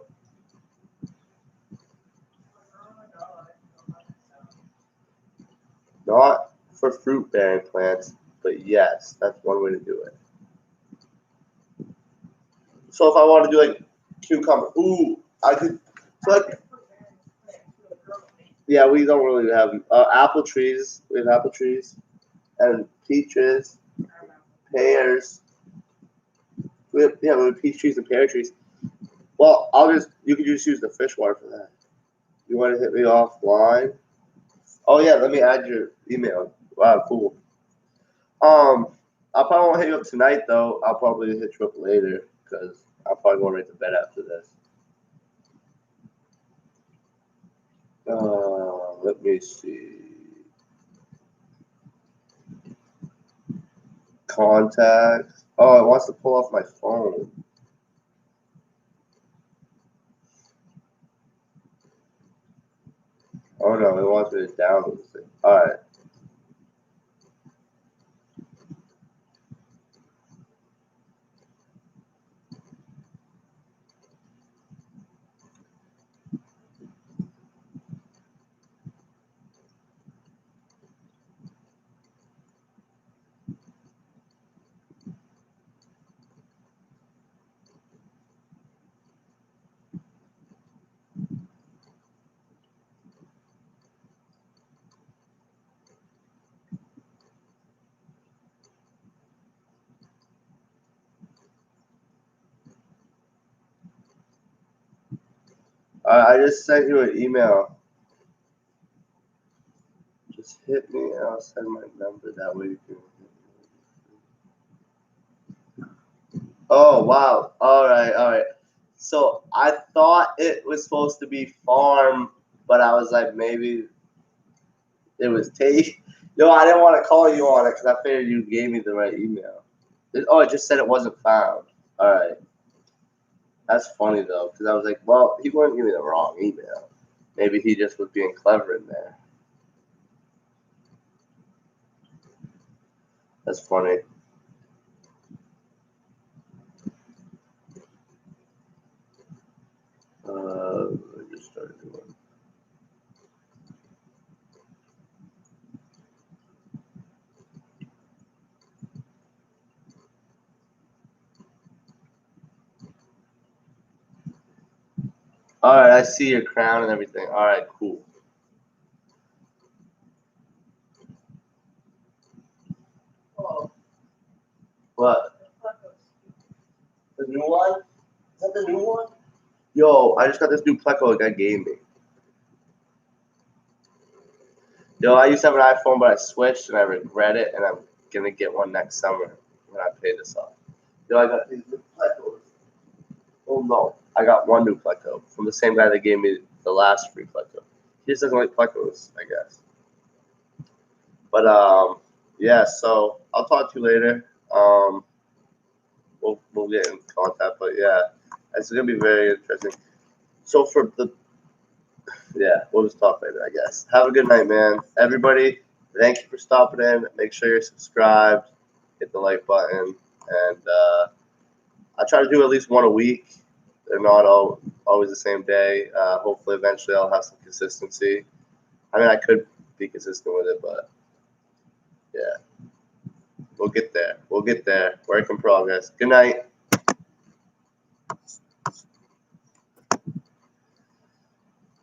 Not for fruit bearing plants, but yes, that's one way to do it. So if I want to do like cucumber, I could. So like, yeah, we don't really have apple trees. We have apple trees and peaches. pears. We have peach trees and pear trees. Well, you can just use the fish water for that. You want to hit me offline? Oh yeah, let me add your email. Wow, cool. I probably won't hit you up tonight though. I'll probably hit you up later because I'll probably go right to bed after this. Let me see. Contacts. Oh, it wants to pull off my phone. Oh no, it wants me to download this thing. Alright. I just sent you an email. Just hit me and I'll send my number. That way you can. Oh wow! All right. So I thought it was supposed to be farm, but I was like maybe it was take. No, I didn't want to call you on it because I figured you gave me the right email. It just said it wasn't found. All right. That's funny though, because I was like, well, he wouldn't give me the wrong email. Maybe he just was being clever in there. That's funny. I just started doing. All right, I see your crown and everything. All right, cool. Oh, What? The new one? Is that the new one? Yo, I just got this new Pleco a guy gave me. Yo, I used to have an iPhone, but I switched and I regret it, and I'm gonna get one next summer when I pay this off. Yo, I got these new Plecos. Oh no, I got one new Pleco from the same guy that gave me the last free Pleco. He just doesn't like Plecos, I guess. But yeah. So I'll talk to you later. We'll get in contact. But yeah, it's gonna be very interesting. So we'll just talk later, I guess. Have a good night, man. Everybody, thank you for stopping in. Make sure you're subscribed. Hit the like button, and I try to do at least one a week. They're not always the same day. Hopefully, eventually, I'll have some consistency. I mean, I could be consistent with it, but yeah, we'll get there. We'll get there. Work in progress. Good night.